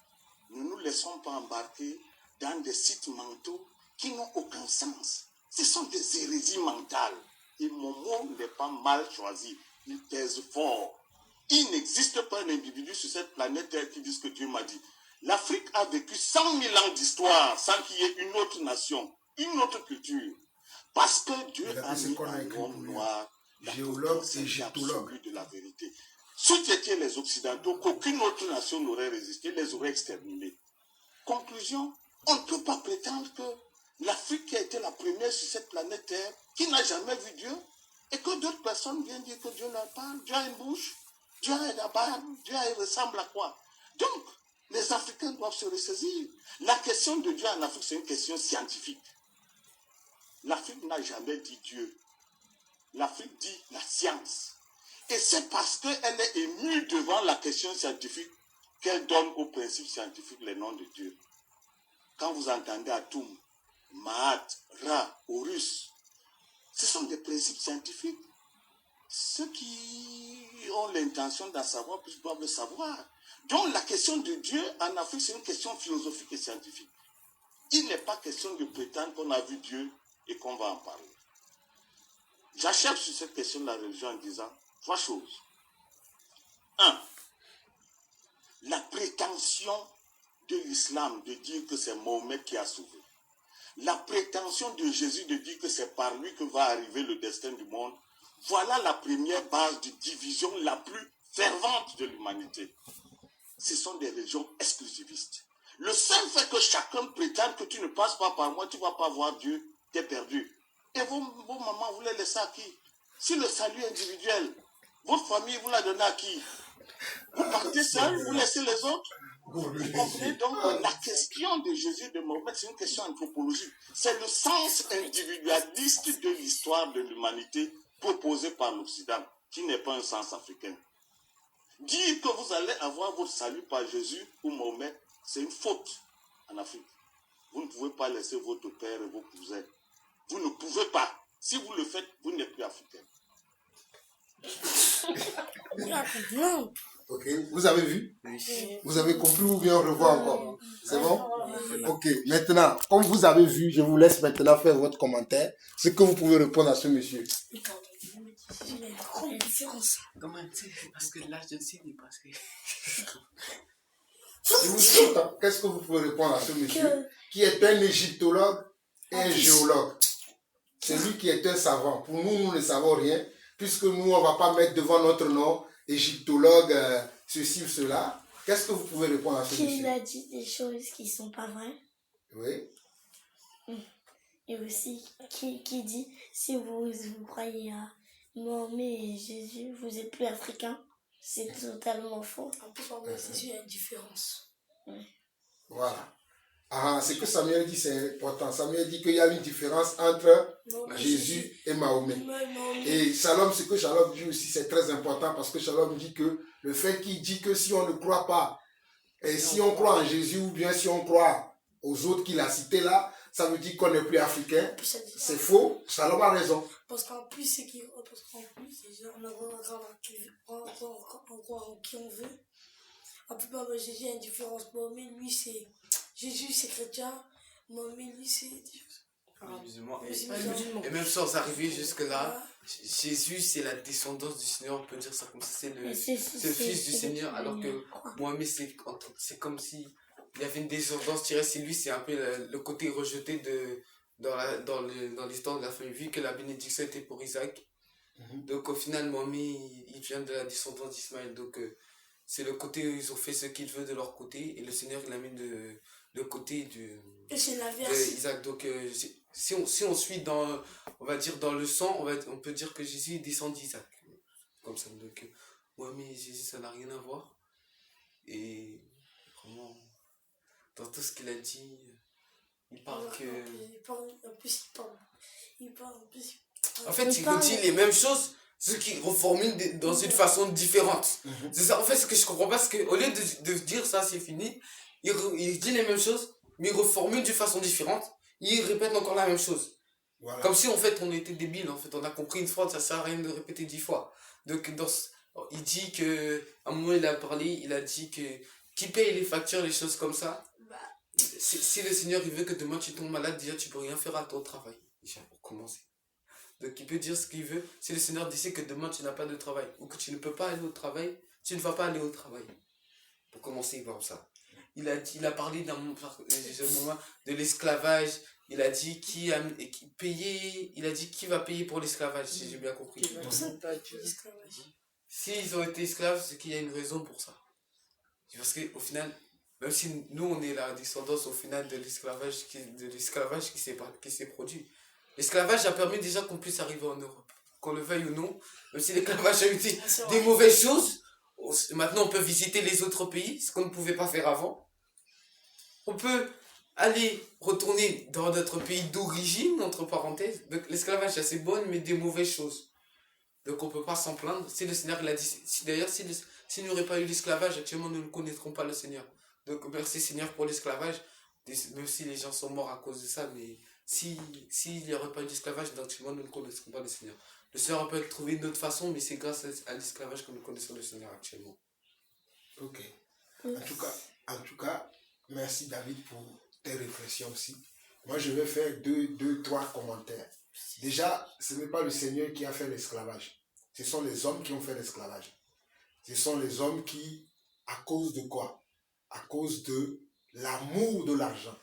Ne nous laissons pas embarquer dans des sites mentaux qui n'ont aucun sens. Ce sont des hérésies mentales. Et mon mot n'est pas mal choisi. Il pèse fort. Il n'existe pas un individu sur cette planète Terre qui dise que Dieu m'a dit. L'Afrique a vécu 100 000 ans d'histoire sans qu'il y ait une autre nation, une autre culture. Parce que Dieu a mis un homme noir, géologue et égyptologue de la vérité. Si c'était les Occidentaux, qu'aucune autre nation n'aurait résisté, les aurait exterminés. Conclusion, on ne peut pas prétendre que l'Afrique qui a été la première sur cette planète Terre, qui n'a jamais vu Dieu, et que d'autres personnes viennent dire que Dieu leur parle, Dieu a une bouche, Dieu a une barbe, Dieu ressemble à quoi? Donc, les Africains doivent se ressaisir. La question de Dieu en Afrique, c'est une question scientifique. L'Afrique n'a jamais dit Dieu. L'Afrique dit la science. Et c'est parce qu'elle est émue devant la question scientifique qu'elle donne aux principes scientifiques les noms de Dieu. Quand vous entendez Atum, Maat, Ra, Horus, ce sont des principes scientifiques. Ceux qui ont l'intention d'en savoir plus doivent le savoir. Donc la question de Dieu en Afrique, c'est une question philosophique et scientifique. Il n'est pas question de prétendre qu'on a vu Dieu et qu'on va en parler. J'achève sur cette question de la religion en disant 3 choses. 1. La prétention de l'islam de dire que c'est Mahomet qui a sauvé. La prétention de Jésus de dire que c'est par lui que va arriver le destin du monde. Voilà la première base de division la plus fervente de l'humanité. Ce sont des religions exclusivistes. Le seul fait que chacun prétende que tu ne passes pas par moi, tu ne vas pas voir Dieu, tu es perdu. Et vos mamans, vous les laissez à qui? Si le salut est individuel, votre famille, vous la donnez à qui? Vous partez seul, vous laissez les autres? Vous comprenez donc la question de Jésus de Mahomet, c'est une question anthropologique. C'est le sens individualiste de l'histoire de l'humanité proposé par l'Occident, qui n'est pas un sens africain. Dire que vous allez avoir votre salut par Jésus ou Mahomet, c'est une faute en Afrique. Vous ne pouvez pas laisser votre père et vos cousins. Vous ne pouvez pas. Si vous le faites, vous n'êtes plus africain. Ok, vous avez vu? Vous avez compris ou bien on revoit encore? C'est bon? Ok, maintenant, comme vous avez vu, je vous laisse maintenant faire votre commentaire. Ce que vous pouvez répondre à ce monsieur. Quelle différence? Comment tu sais? Parce que là, je sais parce que... Je vous écoute, hein. Qu'est-ce que vous pouvez répondre à ce monsieur qui est un égyptologue et un géologue? C'est lui qui est un savant. Pour nous, nous ne savons rien, puisque nous, on ne va pas mettre devant notre nom égyptologue, ceci ou cela. Qu'est-ce que vous pouvez répondre à ce monsieur? Il a dit des choses qui ne sont pas vraies. Oui. Et aussi, qui dit, si vous croyez à Mohamed et Jésus, vous n'êtes plus africain. C'est totalement faux. En plus, pour moi, c'est sûr, il y a une différence. Voilà. Ah, ce que Samuel dit, c'est important. Samuel dit qu'il y a une différence entre Non, Jésus et Mahomet. Mahomet. Et Shalom, ce que Shalom dit aussi, c'est très important parce que Shalom dit que le fait qu'il dit que si on ne croit pas, et si on croit en Jésus ou bien si on croit aux autres qu'il a cités là, ça veut dire qu'on n'est plus africain. C'est faux. Shalom a raison. Parce qu'en plus, c'est qui, parce qu'en plus, c'est genre, on a croire en qui on veut. En plus, bah, Jésus, il y a une différence. Mahomet, lui, c'est. Jésus, c'est chrétien. Mahomet, lui, c'est. Musulman. Musulman. Et même sans arriver jusque-là, Voilà. Jésus, c'est la descendance du Seigneur, on peut dire ça comme ça, c'est le C'est fils du Seigneur, alors que Mohamed, c'est comme si il y avait une descendance tirée, c'est lui, c'est un peu le côté rejeté dans l'histoire de la famille, vu que la bénédiction était pour Isaac. Donc au final, Mohamed, il vient de la descendance d'Ismaël, donc c'est le côté où ils ont fait ce qu'ils veulent de leur côté, et le Seigneur, il a mis de côté Et c'est l'inverse. Isaac. Donc si on suit dans, on va dire dans le sang, on peut dire que Jésus descend d'Isaac. Comme ça. Donc Mohamed et Jésus, ça n'a rien à voir. Et vraiment, dans tout ce qu'il a dit, il parle que... En fait, il redit les mêmes choses, ce qui reformule dans une façon différente. C'est ça, en fait, ce que je comprends pas, c'est qu'au lieu de dire ça, c'est fini, il dit les mêmes choses, mais il reformule d'une façon différente, il répète encore la même chose. Voilà. Comme si, en fait, on était débile, en fait, on a compris une fois, ça sert à rien de répéter 10 fois. Donc, il dit que, à un moment, il a parlé, il a dit que, qui paye les factures, les choses comme ça, si le Seigneur, il veut que demain tu tombes malade, déjà, tu peux rien faire à ton travail, déjà, pour commencer. Donc il peut dire ce qu'il veut. Si le Seigneur décide que demain tu n'as pas de travail ou que tu ne peux pas aller au travail, tu ne vas pas aller au travail. Pour commencer comme ça. Il a parlé d'un moment de l'esclavage. Il a dit qui va payer pour l'esclavage, si j'ai bien compris. S'ils ont été esclaves, c'est qu'il y a une raison pour ça. Parce qu'au final, même si nous on est la descendance au final de l'esclavage qui s'est produit. L'esclavage a permis déjà qu'on puisse arriver en Europe. Qu'on le veuille ou non, même si l'esclavage a été des mauvaises choses, maintenant on peut visiter les autres pays, ce qu'on ne pouvait pas faire avant. On peut retourner dans notre pays d'origine, entre parenthèses. Donc l'esclavage c'est assez bon, mais des mauvaises choses. Donc on ne peut pas s'en plaindre. Si le Seigneur l'a dit, d'ailleurs s'il n'y aurait pas eu l'esclavage, actuellement nous ne connaîtrons pas le Seigneur. Donc merci Seigneur pour l'esclavage, même si les gens sont morts à cause de ça, mais s'il n'y aurait pas eu d'esclavage, actuellement nous ne connaîtrons pas le Seigneur. Le Seigneur peut trouver une autre façon, mais c'est grâce à l'esclavage que nous connaissons le Seigneur actuellement. Ok. En tout cas, merci David pour tes réflexions aussi. Moi, je vais faire deux, trois commentaires. Déjà, ce n'est pas le Seigneur qui a fait l'esclavage. Ce sont les hommes qui ont fait l'esclavage. Ce sont les hommes qui, à cause de quoi? À cause de l'amour de l'argent,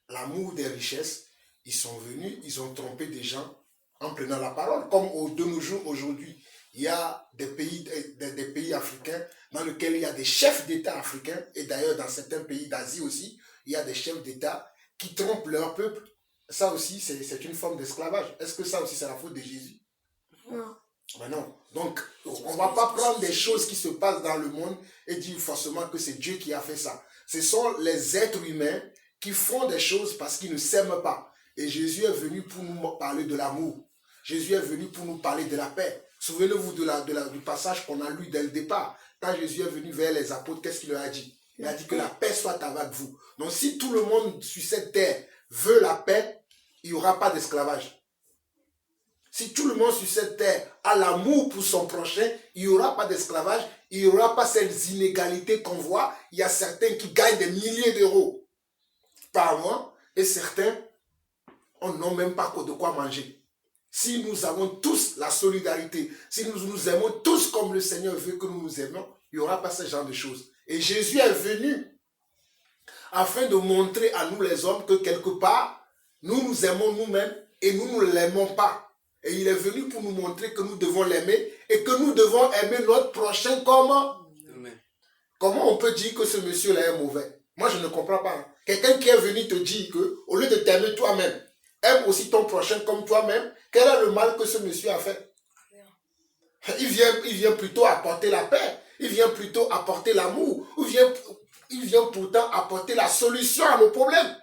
l'amour des richesses, ils sont venus, ils ont trompé des gens en prenant la parole. Comme de nos jours, aujourd'hui, il y a des pays africains dans lesquels il y a des chefs d'État africains, et d'ailleurs dans certains pays d'Asie aussi, il y a des chefs d'État qui trompent leur peuple. Ça aussi, c'est une forme d'esclavage. Est-ce que ça aussi, c'est la faute de Jésus? Non. Ben non. Donc, on ne va pas prendre des choses qui se passent dans le monde et dire forcément que c'est Dieu qui a fait ça. Ce sont les êtres humains qui font des choses parce qu'ils ne s'aiment pas. Et Jésus est venu pour nous parler de l'amour. Jésus est venu pour nous parler de la paix. Souvenez-vous du passage qu'on a lu dès le départ. Quand Jésus est venu vers les apôtres, qu'est-ce qu'il leur a dit? Il a dit que la paix soit avec vous. Donc si tout le monde sur cette terre veut la paix, il n'y aura pas d'esclavage. Si tout le monde sur cette terre a l'amour pour son prochain, il n'y aura pas d'esclavage, il n'y aura pas ces inégalités qu'on voit. Il y a certains qui gagnent des milliers d'euros par mois et certains n'ont même pas de quoi manger. Si nous avons tous la solidarité, si nous nous aimons tous comme le Seigneur veut que nous nous aimions, il n'y aura pas ce genre de choses. Et Jésus est venu afin de montrer à nous les hommes que quelque part, nous nous aimons nous-mêmes et nous ne l'aimons pas. Et il est venu pour nous montrer que nous devons l'aimer et que nous devons aimer notre prochain comment? Comment on peut dire que ce monsieur-là est mauvais? Moi, je ne comprends pas. Quelqu'un qui est venu te dire que, au lieu de t'aimer toi-même, aime aussi ton prochain comme toi-même, quel est le mal que ce monsieur a fait? Il vient plutôt apporter la paix, il vient plutôt apporter l'amour, il vient il vient pourtant apporter la solution à nos problèmes.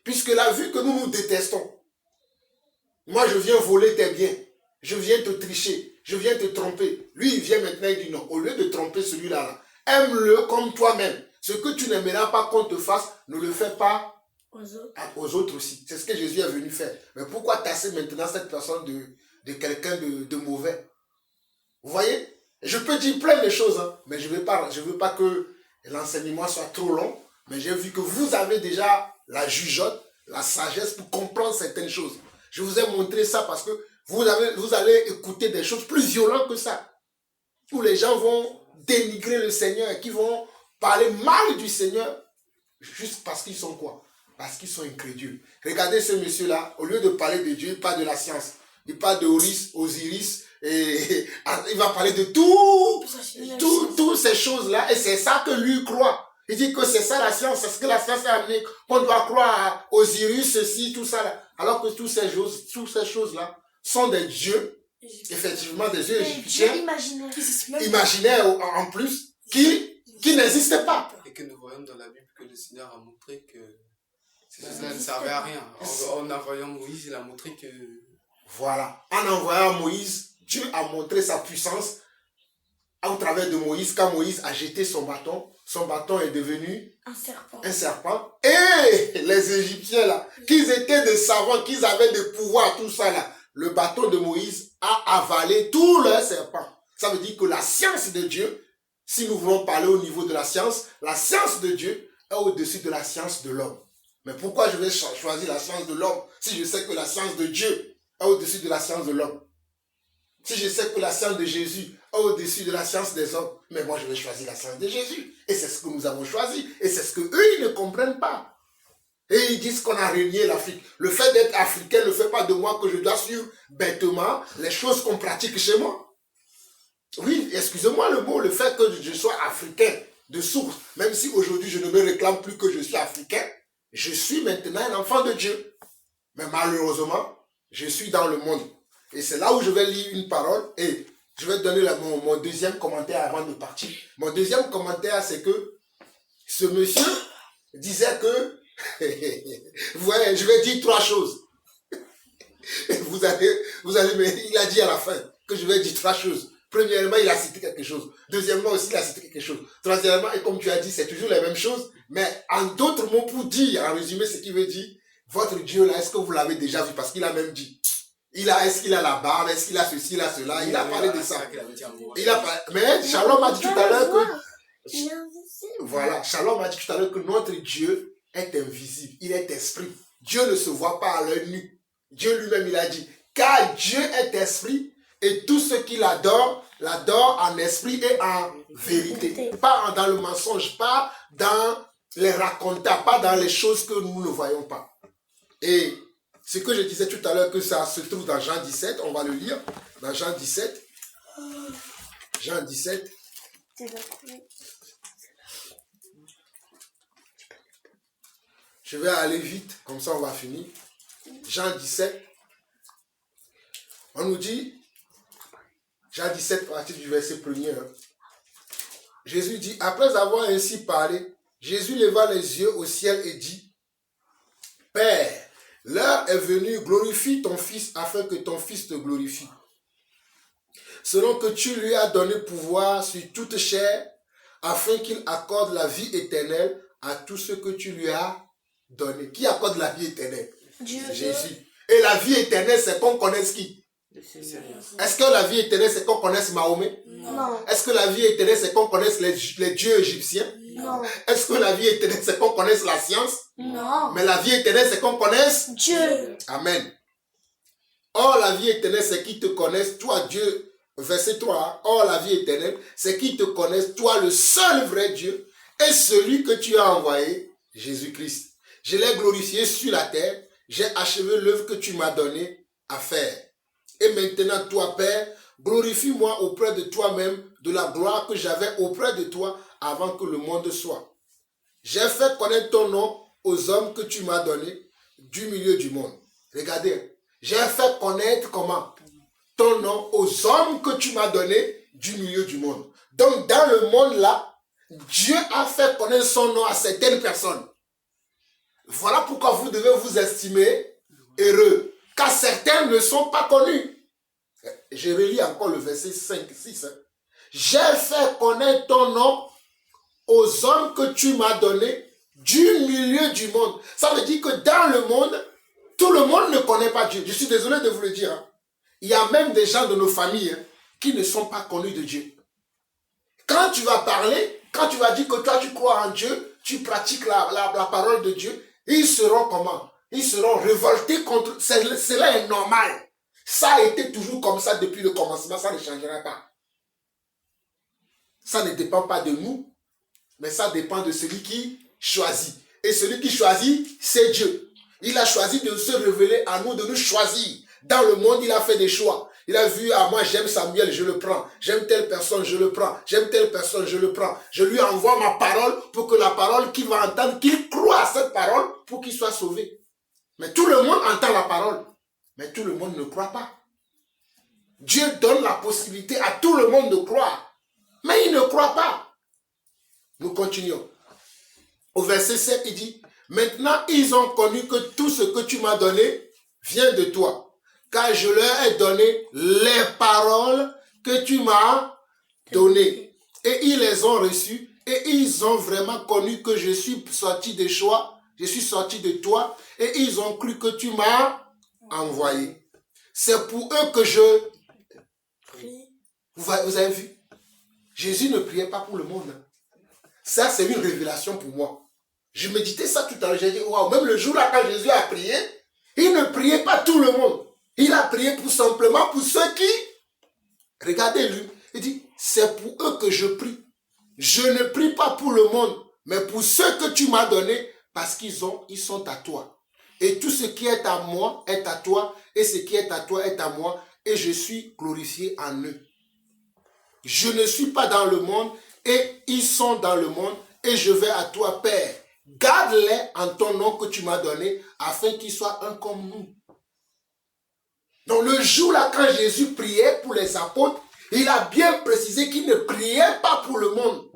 Puisque la vue que nous nous détestons, moi je viens voler tes biens, je viens te tricher, je viens te tromper. Lui il vient maintenant, il dit non, au lieu de tromper celui-là, aime-le comme toi-même. Ce que tu n'aimeras pas qu'on te fasse, ne le fais pas aux autres aussi. C'est ce que Jésus est venu faire. Mais pourquoi tasser maintenant cette personne de quelqu'un de mauvais? Vous voyez? Je peux dire plein de choses, hein, mais je veux pas que l'enseignement soit trop long. Mais j'ai vu que vous avez déjà la jugeote, la sagesse pour comprendre certaines choses. Je vous ai montré ça parce que vous allez écouter des choses plus violentes que ça. Où les gens vont dénigrer le Seigneur et qui vont parler mal du Seigneur juste parce qu'ils sont quoi? Parce qu'ils sont incrédules. Regardez ce monsieur-là, au lieu de parler de Dieu, il parle de la science. Il parle d'Osiris, et il va parler de toutes ces choses-là, et c'est ça que lui croit. Il dit que c'est ça la science, c'est ce que la science a amené, qu'on doit croire à Osiris, ceci, tout ça là. Alors que toutes ces choses-là sont des dieux, effectivement des dieux égyptiens, imaginaires en plus, qui n'existent pas. Et que nous voyons dans la Bible que le Seigneur a montré que ces choses-là ne servaient à rien. En envoyant Moïse, il a montré que... Voilà. En envoyant Moïse, Dieu a montré sa puissance au travers de Moïse. Quand Moïse a jeté son bâton est devenu un serpent. Et les Égyptiens là, qu'ils étaient des savants, qu'ils avaient des pouvoirs, tout ça là, le bâton de Moïse a avalé tous leurs serpents. Ça veut dire que la science de Dieu, si nous voulons parler au niveau de la science de Dieu est au-dessus de la science de l'homme. Mais pourquoi je vais choisir la science de l'homme si je sais que la science de Dieu est au-dessus de la science de l'homme? Si je sais que la science de Jésus est au-dessus de la science des hommes, mais moi je vais choisir la science de Jésus. Et c'est ce que nous avons choisi. Et c'est ce que eux ils ne comprennent pas. Et ils disent qu'on a renié l'Afrique. Le fait d'être africain ne fait pas de moi que je dois suivre bêtement les choses qu'on pratique chez moi. Oui, excusez-moi le mot, le fait que je sois africain de source, même si aujourd'hui je ne me réclame plus que je suis africain, je suis maintenant un enfant de Dieu. Mais malheureusement, je suis dans le monde. Et c'est là où je vais lire une parole et je vais donner mon deuxième commentaire avant de partir. Mon deuxième commentaire, c'est que ce monsieur disait que, vous voyez, je vais dire 3 choses. Vous allez, mais il a dit à la fin que je vais dire 3 choses. Premièrement, il a cité quelque chose. Deuxièmement aussi, il a cité quelque chose. Troisièmement, et comme tu as dit, c'est toujours les mêmes choses. Mais en d'autres mots, pour dire, en résumé, ce qu'il veut dire, votre Dieu là, est-ce que vous l'avez déjà vu? Parce qu'il a même dit. Est-ce qu'il a la barbe? Est-ce qu'il a ceci, il a cela? Il a parlé de ça. Mais Shalom a dit tout à l'heure que... Voilà, Shalom a dit tout à l'heure que notre Dieu est invisible. Il est esprit. Dieu ne se voit pas à l'œil nu. Dieu lui-même, il a dit, car Dieu est esprit et tout ce qu'il adore, l'adore en esprit et en vérité. Pas dans le mensonge, pas dans les racontats, pas dans les choses que nous ne voyons pas. Et ce que je disais tout à l'heure, que ça se trouve dans Jean 17, on va le lire, dans Jean 17. Jean 17. Je vais aller vite, comme ça on va finir. Jean 17. On nous dit, Jean 17, à partir du verset 1er. Jésus dit, après avoir ainsi parlé, Jésus leva les yeux au ciel et dit, Père, l'heure est venue, glorifie ton Fils afin que ton Fils te glorifie. Selon que tu lui as donné pouvoir sur toute chair, afin qu'il accorde la vie éternelle à tous ceux que tu lui as donné. Qui accorde la vie éternelle? Dieu. Jésus. Et la vie éternelle, c'est qu'on connaisse qui? Est-ce que la vie éternelle, c'est qu'on connaisse Mahomet? Non. Est-ce que la vie éternelle, c'est qu'on connaisse les dieux égyptiens? Non. Est-ce que la vie éternelle, c'est qu'on connaisse la science? Non. Mais la vie éternelle, c'est qu'on connaisse Dieu. Amen. Or, la vie éternelle, c'est qu'ils te connaissent, toi, Dieu. Verset 3. Or, la vie éternelle, c'est qu'ils te connaissent, toi, le seul vrai Dieu, et celui que tu as envoyé, Jésus-Christ. Je l'ai glorifié sur la terre, j'ai achevé l'œuvre que tu m'as donnée à faire. Et maintenant, toi, Père, glorifie-moi auprès de toi-même de la gloire que j'avais auprès de toi avant que le monde soit. J'ai fait connaître ton nom aux hommes que tu m'as donnés du milieu du monde. Regardez, j'ai fait connaître comment? Ton nom aux hommes que tu m'as donnés du milieu du monde. Donc, dans le monde là, Dieu a fait connaître son nom à certaines personnes. Voilà pourquoi vous devez vous estimer heureux, car certains ne sont pas connus. Je relis encore le verset 5, 6. J'ai fait connaître ton nom aux hommes que tu m'as donnés du milieu du monde. Ça veut dire que dans le monde, tout le monde ne connaît pas Dieu. Je suis désolé de vous le dire. Il y a même des gens de nos familles qui ne sont pas connus de Dieu. Quand tu vas parler, quand tu vas dire que toi tu crois en Dieu, tu pratiques la parole de Dieu, ils seront comment? Ils seront révoltés contre... Cela est normal. Ça a été toujours comme ça depuis le commencement, ça ne changera pas. Ça ne dépend pas de nous, mais ça dépend de celui qui choisit. Et celui qui choisit, c'est Dieu. Il a choisi de se révéler à nous, de nous choisir. Dans le monde, il a fait des choix. Il a vu, ah moi j'aime Samuel, je le prends. J'aime telle personne, je le prends. J'aime telle personne, je le prends. Je lui envoie ma parole pour que la parole qu'il va entendre, qu'il croit à cette parole pour qu'il soit sauvé. Mais tout le monde entend la parole. Mais tout le monde ne croit pas. Dieu donne la possibilité à tout le monde de croire. Mais il ne croit pas. Nous continuons. Au verset 7, il dit, maintenant ils ont connu que tout ce que tu m'as donné vient de toi. Car je leur ai donné les paroles que tu m'as données. Et ils les ont reçues. Et ils ont vraiment connu que je suis sorti de choix. Je suis sorti de toi. Et ils ont cru que tu m'as envoyé. C'est pour eux que je prie. Vous avez vu? Jésus ne priait pas pour le monde. Ça, c'est une révélation pour moi. Je méditais ça tout à l'heure. J'ai dit, waouh, même le jour-là, quand Jésus a prié, il ne priait pas tout le monde. Il a prié simplement pour ceux qui... Regardez-lui. Il dit, c'est pour eux que je prie. Je ne prie pas pour le monde, mais pour ceux que tu m'as donnés, parce qu'ils sont à toi. Et tout ce qui est à moi est à toi, et ce qui est à toi est à moi, et je suis glorifié en eux. Je ne suis pas dans le monde, et ils sont dans le monde, et je vais à toi, Père. Garde-les en ton nom que tu m'as donné, afin qu'ils soient un comme nous. Donc le jour-là, quand Jésus priait pour les apôtres, il a bien précisé qu'il ne priait pas pour le monde,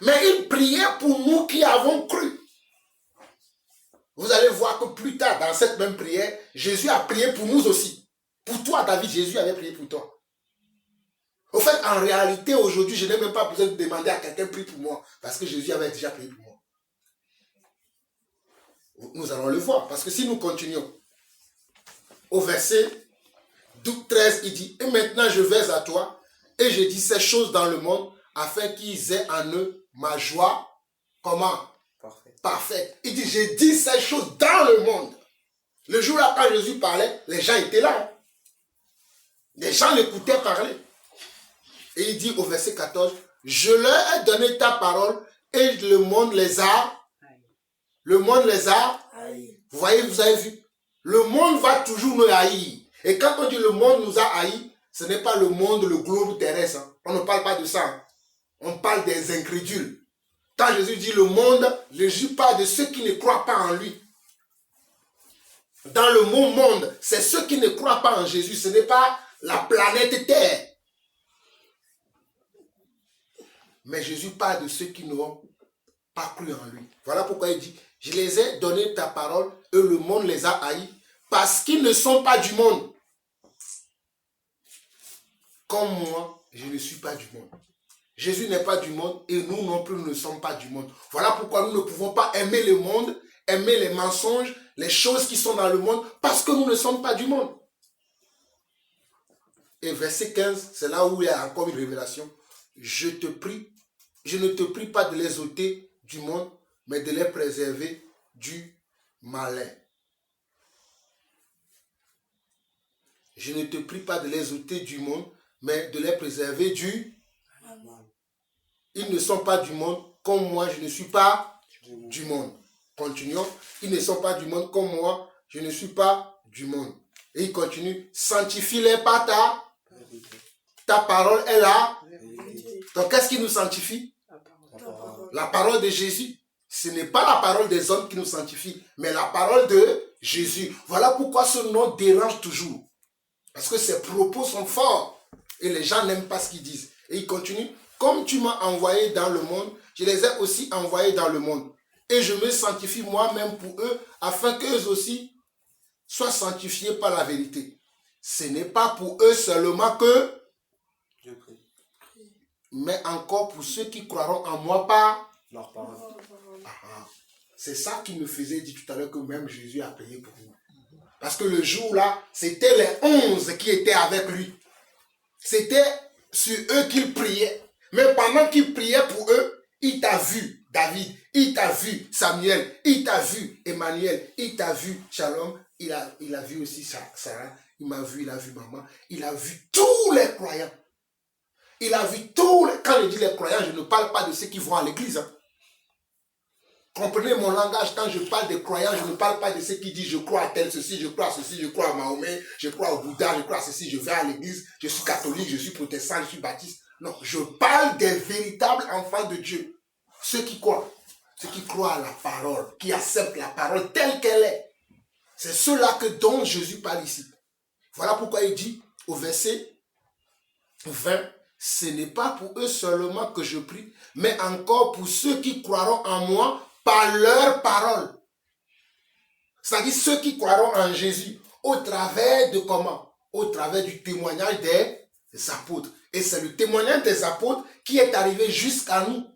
mais il priait pour nous qui avons cru. Vous allez voir que plus tard, dans cette même prière, Jésus a prié pour nous aussi. Pour toi, David, Jésus avait prié pour toi. Au fait, en réalité, aujourd'hui, je n'ai même pas besoin de demander à quelqu'un de prier pour moi, parce que Jésus avait déjà prié pour moi. Nous allons le voir, parce que si nous continuons, au verset 13, il dit, et maintenant je vais à toi, et je dis ces choses dans le monde, afin qu'ils aient en eux ma joie. Comment? Parfaite. Il dit, j'ai dit ces choses dans le monde. Le jour-là, quand Jésus parlait, les gens étaient là. Les gens l'écoutaient parler. Et il dit au verset 14, je leur ai donné ta parole, et le monde les a. Le monde les a. Vous voyez, vous avez vu. Le monde va toujours nous haïr. Et quand on dit le monde nous a haïs, ce n'est pas le monde, le globe terrestre. On ne parle pas de ça. On parle des incrédules. Quand Jésus dit le monde, Jésus parle de ceux qui ne croient pas en lui. Dans le mot monde, c'est ceux qui ne croient pas en Jésus. Ce n'est pas la planète Terre. Mais Jésus parle de ceux qui n'ont pas cru en lui. Voilà pourquoi il dit, je les ai donné ta parole, et le monde les a haïs, parce qu'ils ne sont pas du monde. Comme moi, je ne suis pas du monde. Jésus n'est pas du monde et nous non plus, nous ne sommes pas du monde. Voilà pourquoi nous ne pouvons pas aimer le monde, aimer les mensonges, les choses qui sont dans le monde, parce que nous ne sommes pas du monde. Et verset 15, c'est là où il y a encore une révélation. Je te prie, je ne te prie pas de les ôter du monde, mais de les préserver du malin. Je ne te prie pas de les ôter du monde, mais de les préserver du mal. Ils ne sont pas du monde, comme moi, je ne suis pas du monde. Continuons. Ils ne sont pas du monde, comme moi, je ne suis pas du monde. Et il continue. Sanctifie-les par ta parole est là. Donc, qu'est-ce qui nous sanctifie? La parole de Jésus. Ce n'est pas la parole des hommes qui nous sanctifie, mais la parole de Jésus. Voilà pourquoi ce nom dérange toujours. Parce que ses propos sont forts. Et les gens n'aiment pas ce qu'ils disent. Et il continue. comme tu m'as envoyé dans le monde, je les ai aussi envoyés dans le monde. Et je me sanctifie moi-même pour eux, afin qu'eux aussi soient sanctifiés par la vérité. Ce n'est pas pour eux seulement que, Je prie. mais encore pour ceux qui croiront en moi par Leur parole. C'est ça qui me faisait dire tout à l'heure que même Jésus a payé pour nous. Parce que le jour-là, c'était les 11 qui étaient avec lui. C'était sur eux qu'il priait. Mais pendant qu'il priait pour eux, il t'a vu, David. Il t'a vu, Samuel. Il t'a vu, Emmanuel. Il t'a vu, Shalom. Il a vu aussi Sarah. Il m'a vu, il a vu maman. Il a vu tous les croyants. Il a vu tous les... Quand je dis les croyants, je ne parle pas de ceux qui vont à l'église. Comprenez mon langage, quand je parle des croyants, je ne parle pas de ceux qui disent je crois à tel ceci, je crois à ceci, je crois à Mahomet, je crois au Bouddha, je crois à ceci, je vais à l'église, je suis catholique, je suis protestant, je suis baptiste. Non, je parle des véritables enfants de Dieu. Ceux qui croient à la parole, qui acceptent la parole telle qu'elle est. C'est ceux-là dont Jésus parle ici. Voilà pourquoi il dit au verset 20, ce n'est pas pour eux seulement que je prie, mais encore pour ceux qui croiront en moi par leur parole. C'est-à-dire ceux qui croiront en Jésus au travers de comment? Au travers du témoignage des apôtres. Et c'est le témoignage des apôtres qui est arrivé jusqu'à nous.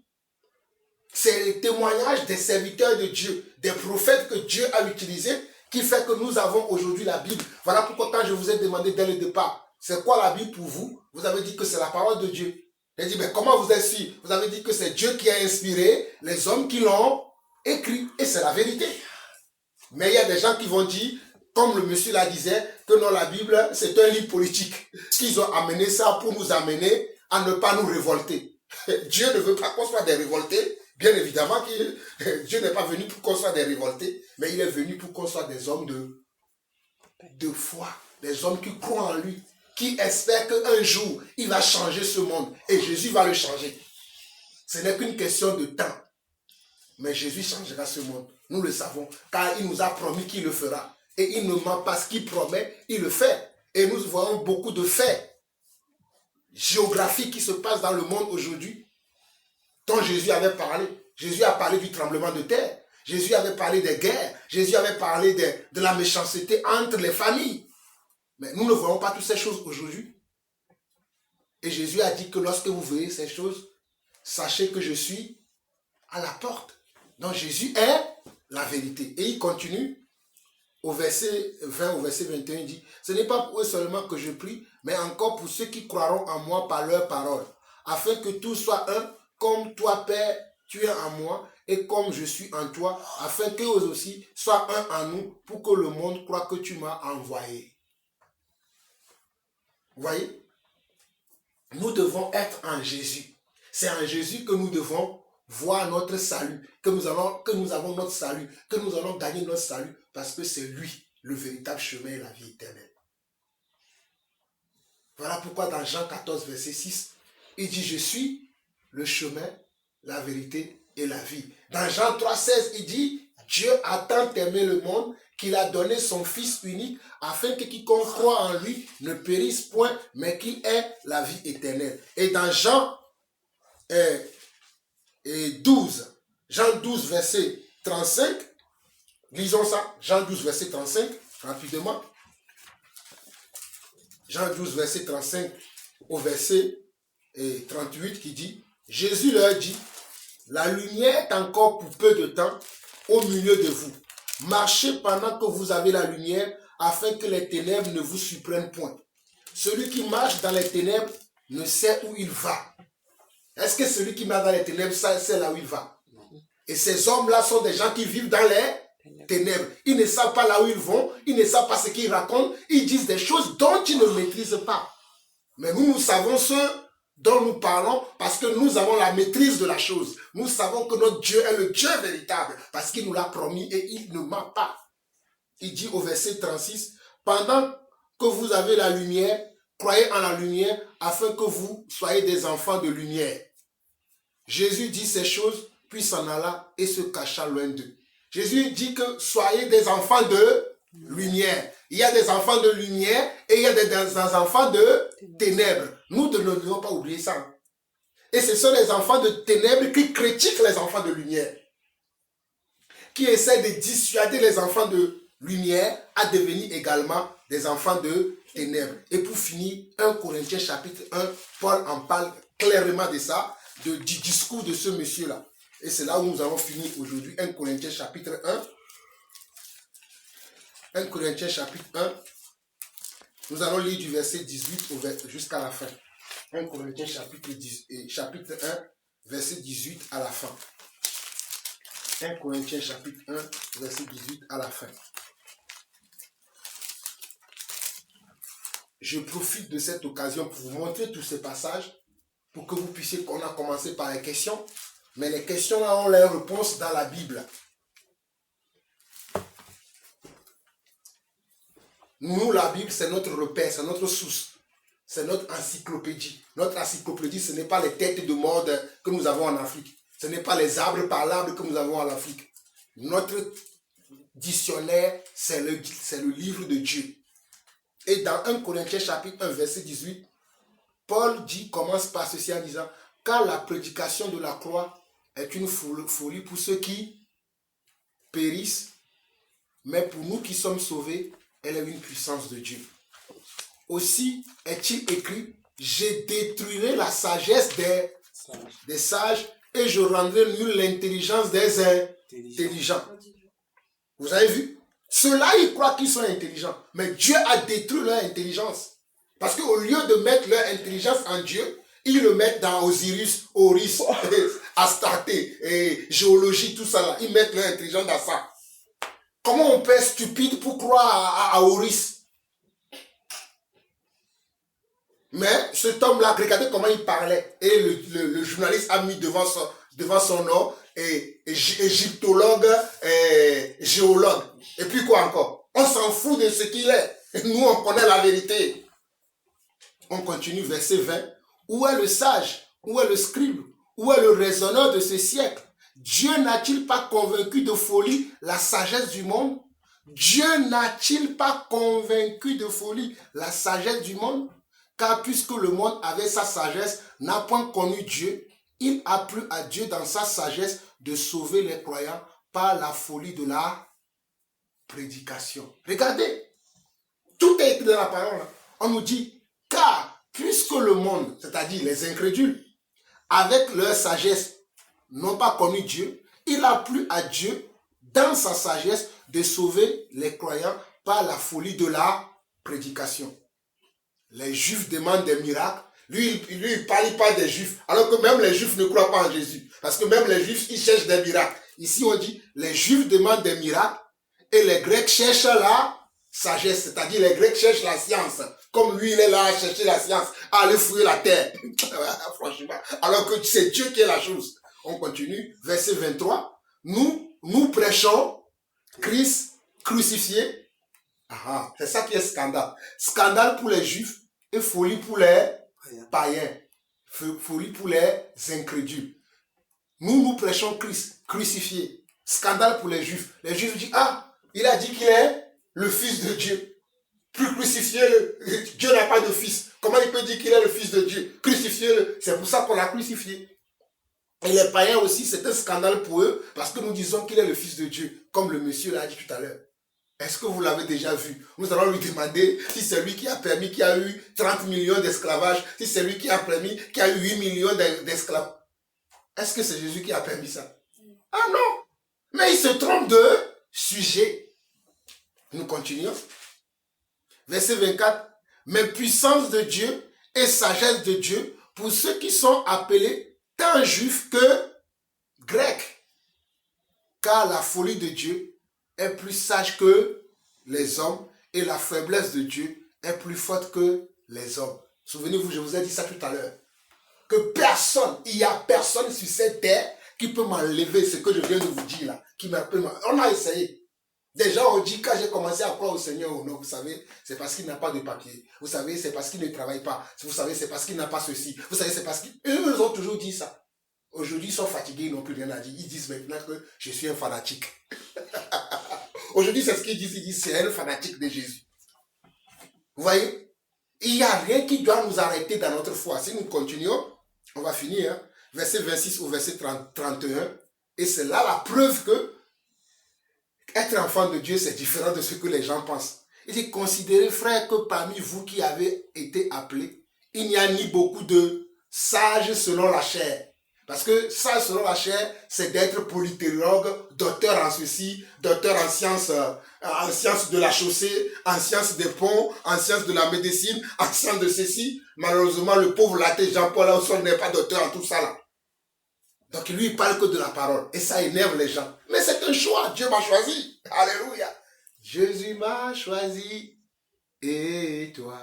C'est le témoignage des serviteurs de Dieu, des prophètes que Dieu a utilisés, qui fait que nous avons aujourd'hui la Bible. Voilà pourquoi quand je vous ai demandé dès le départ, c'est quoi la Bible pour vous? Vous avez dit que c'est la parole de Dieu. J'ai dit, mais comment vous êtes sûr? Vous avez dit que c'est Dieu qui a inspiré les hommes qui l'ont écrit. Et c'est la vérité. Mais il y a des gens qui vont dire, comme le monsieur là disait, que non, la Bible, c'est un livre politique. Qu'ils ont amené ça pour nous amener à ne pas nous révolter. Dieu ne veut pas qu'on soit des révoltés. Bien évidemment que Dieu n'est pas venu pour qu'on soit des révoltés, mais il est venu pour qu'on soit des hommes de foi, des hommes qui croient en lui, qui espèrent qu'un jour, il va changer ce monde et Jésus va le changer. Ce n'est qu'une question de temps. Mais Jésus changera ce monde. Nous le savons, car il nous a promis qu'il le fera. Et il ne ment pas, ce qu'il promet, il le fait. Et nous voyons beaucoup de faits géographiques qui se passent dans le monde aujourd'hui, dont Jésus avait parlé. Jésus a parlé du tremblement de terre. Jésus avait parlé des guerres. Jésus avait parlé de la méchanceté entre les familles. Mais nous ne voyons pas toutes ces choses aujourd'hui. Et Jésus a dit que lorsque vous verrez ces choses, sachez que je suis à la porte. Donc Jésus est la vérité. Et il continue au verset 20, au verset 21, il dit, ce n'est pas pour eux seulement que je prie, mais encore pour ceux qui croiront en moi par leur parole, afin que tout soit un, comme toi, Père, tu es en moi, et comme je suis en toi, afin qu'eux aussi soient un en nous, pour que le monde croie que tu m'as envoyé. Vous voyez? Nous devons être en Jésus. C'est en Jésus que nous devons voir notre salut, que nous avons notre salut, que nous allons gagner notre salut, parce que c'est lui, le véritable chemin et la vie éternelle. Voilà pourquoi dans Jean 14, verset 6, il dit, je suis le chemin, la vérité et la vie. Dans Jean 3, 16, il dit, Dieu a tant aimé le monde qu'il a donné son Fils unique, afin que quiconque croit en lui ne périsse point, mais qu'il ait la vie éternelle. Et dans Jean 12, verset 35, lisons ça, Jean 12, verset 35, rapidement. Jean 12, verset 35 au verset 38 qui dit, Jésus leur dit, la lumière est encore pour peu de temps au milieu de vous. Marchez pendant que vous avez la lumière, afin que les ténèbres ne vous surprennent point. Celui qui marche dans les ténèbres ne sait où il va. Est-ce que celui qui marche dans les ténèbres sait là où il va? Et ces hommes-là sont des gens qui vivent dans les ténèbres. Ils ne savent pas là où ils vont, ils ne savent pas ce qu'ils racontent, ils disent des choses dont ils ne maîtrisent pas. Mais nous savons ce dont nous parlons parce que nous avons la maîtrise de la chose. Nous savons que notre Dieu est le Dieu véritable parce qu'il nous l'a promis et il ne ment pas. Il dit au verset 36, pendant que vous avez la lumière, croyez en la lumière afin que vous soyez des enfants de lumière. Jésus dit ces choses, puis s'en alla et se cacha loin d'eux. Jésus dit que soyez des enfants de lumière. Il y a des enfants de lumière et il y a des enfants de ténèbres. Nous ne devons pas oublier ça. Et ce sont les enfants de ténèbres qui critiquent les enfants de lumière. Qui essaient de dissuader les enfants de lumière à devenir également des enfants de ténèbres. Et pour finir, 1 Corinthiens chapitre 1, Paul en parle clairement de ça, du discours de ce monsieur-là. Et c'est là où nous allons finir aujourd'hui. 1 Corinthiens chapitre 1. 1 Corinthiens chapitre 1. Nous allons lire du verset 18 jusqu'à la fin. 1 Corinthiens chapitre 1, verset 18 à la fin. 1 Corinthiens chapitre 1, verset 18 à la fin. Je profite de cette occasion pour vous montrer tous ces passages, pour que vous puissiez, on a commencé par les questions, mais les questions là ont leurs réponses dans la Bible. Nous, la Bible, c'est notre repère, c'est notre source, c'est notre encyclopédie. Notre encyclopédie, ce n'est pas les têtes de mode que nous avons en Afrique. Ce n'est pas les arbres parlables que nous avons en Afrique. Notre dictionnaire, c'est le livre de Dieu. Et dans 1 Corinthiens chapitre 1, verset 18, Paul commence par ceci en disant, « Car la prédication de la croix est une folie pour ceux qui périssent, mais pour nous qui sommes sauvés, elle est une puissance de Dieu. Aussi est-il écrit, je détruirai la sagesse des sages et je rendrai nulle l'intelligence des intelligents. » Vous avez vu? Ceux-là, ils croient qu'ils sont intelligents. Mais Dieu a détruit leur intelligence. Parce qu'au lieu de mettre leur intelligence en Dieu, ils le mettent dans Osiris, Horus, Astarté, et géologie, tout ça là. Ils mettent leur intelligence dans ça. Comment on peut être stupide pour croire à Horus? Mais cet homme-là, regardez comment il parlait. Et le journaliste a mis devant son nom égyptologue et géologue. Et puis quoi encore? On s'en fout de ce qu'il est. Et nous, on connaît la vérité. On continue, verset 20. Où est le sage? Où est le scribe? Où est le raisonneur de ce siècle? Dieu n'a-t-il pas convaincu de folie la sagesse du monde? Dieu n'a-t-il pas convaincu de folie la sagesse du monde? Car puisque le monde avec sa sagesse n'a point connu Dieu, il a plu à Dieu dans sa sagesse de sauver les croyants par la folie de la prédication. Regardez, tout est écrit dans la parole. On nous dit, car puisque le monde, c'est-à-dire les incrédules, avec leur sagesse, n'ont pas connu Dieu, il a plu à Dieu, dans sa sagesse, de sauver les croyants par la folie de la prédication. Les Juifs demandent des miracles. Lui, il ne parle pas des Juifs, alors que même les Juifs ne croient pas en Jésus. Parce que même les Juifs, ils cherchent des miracles. Ici, on dit, les Juifs demandent des miracles et les Grecs cherchent la sagesse, c'est-à-dire les Grecs cherchent la science. Comme lui, il est là à chercher la science, à aller fouiller la terre. Franchement, alors que c'est Dieu qui est la chose. On continue, verset 23. Nous prêchons Christ crucifié. C'est ça qui est scandale. Scandale pour les Juifs et folie pour les païens. Folie pour les incrédules. Nous prêchons Christ crucifié. Scandale pour les Juifs. Les Juifs disent, il a dit qu'il est le Fils de Dieu. Plus crucifiez-le. Dieu n'a pas de fils. Comment il peut dire qu'il est le Fils de Dieu? Crucifiez-le. C'est pour ça qu'on l'a crucifié. Et les païens aussi, c'est un scandale pour eux, parce que nous disons qu'il est le Fils de Dieu, comme le monsieur l'a dit tout à l'heure. Est-ce que vous l'avez déjà vu? Nous allons lui demander si c'est lui qui a permis, qui a eu 30 millions d'esclavages, si c'est lui qui a permis, qui a eu 8 millions d'esclaves. Est-ce que c'est Jésus qui a permis ça? Ah non! Mais il se trompe de sujet. Nous continuons. Verset 24. Mais puissance de Dieu et sagesse de Dieu pour ceux qui sont appelés tant juifs que grecs. Car la folie de Dieu est plus sage que les hommes et la faiblesse de Dieu est plus forte que les hommes. Souvenez-vous, je vous ai dit ça tout à l'heure. Que personne, il n'y a personne sur cette terre qui peut m'enlever ce que je viens de vous dire là. On a essayé. Déjà, on dit quand j'ai commencé à croire au Seigneur ou non, vous savez, c'est parce qu'il n'a pas de papier. Vous savez, c'est parce qu'il ne travaille pas. Vous savez, c'est parce qu'il n'a pas ceci. Vous savez, c'est parce qu'ils ont toujours dit ça. Aujourd'hui, ils sont fatigués, ils n'ont plus rien à dire. Ils disent maintenant que je suis un fanatique. Aujourd'hui, c'est ce qu'ils disent. Ils disent c'est un fanatique de Jésus. Vous voyez, il n'y a rien qui doit nous arrêter dans notre foi. Si nous continuons, On va finir, hein? Verset 26 au verset 31. Et c'est là la preuve que être enfant de Dieu, c'est différent de ce que les gens pensent. Il dit, considérez, frères, que parmi vous qui avez été appelés, il n'y a ni beaucoup de sages selon la chair. Parce que sage selon la chair, c'est d'être politologue, docteur en ceci, docteur en sciences de la chaussée, en sciences des ponts, en sciences de la médecine, en sciences de ceci. Malheureusement, le pauvre laté Jean-Paul Ausson n'est pas docteur en tout ça là. Donc lui, il parle que de la parole. Et ça énerve les gens. Mais c'est un choix. Dieu m'a choisi. Alléluia. Jésus m'a choisi. Et toi?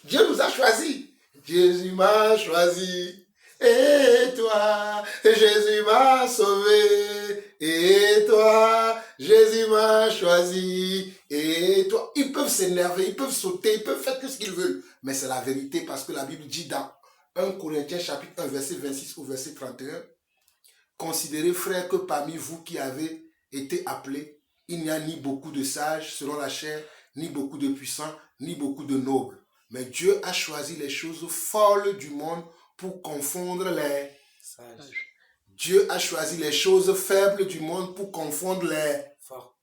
Dieu nous a choisis. Jésus m'a choisi. Et toi? Jésus m'a sauvé. Et toi? Jésus m'a choisi. Et toi? Ils peuvent s'énerver, ils peuvent sauter, ils peuvent faire tout ce qu'ils veulent. Mais c'est la vérité parce que la Bible dit dans 1 Corinthiens chapitre 1 verset 26 au verset 31. Considérez, frères, que parmi vous qui avez été appelés, il n'y a ni beaucoup de sages selon la chair, ni beaucoup de puissants, ni beaucoup de nobles. Mais Dieu a choisi les choses folles du monde pour confondre les sages. Dieu a choisi les choses faibles du monde pour confondre les forts.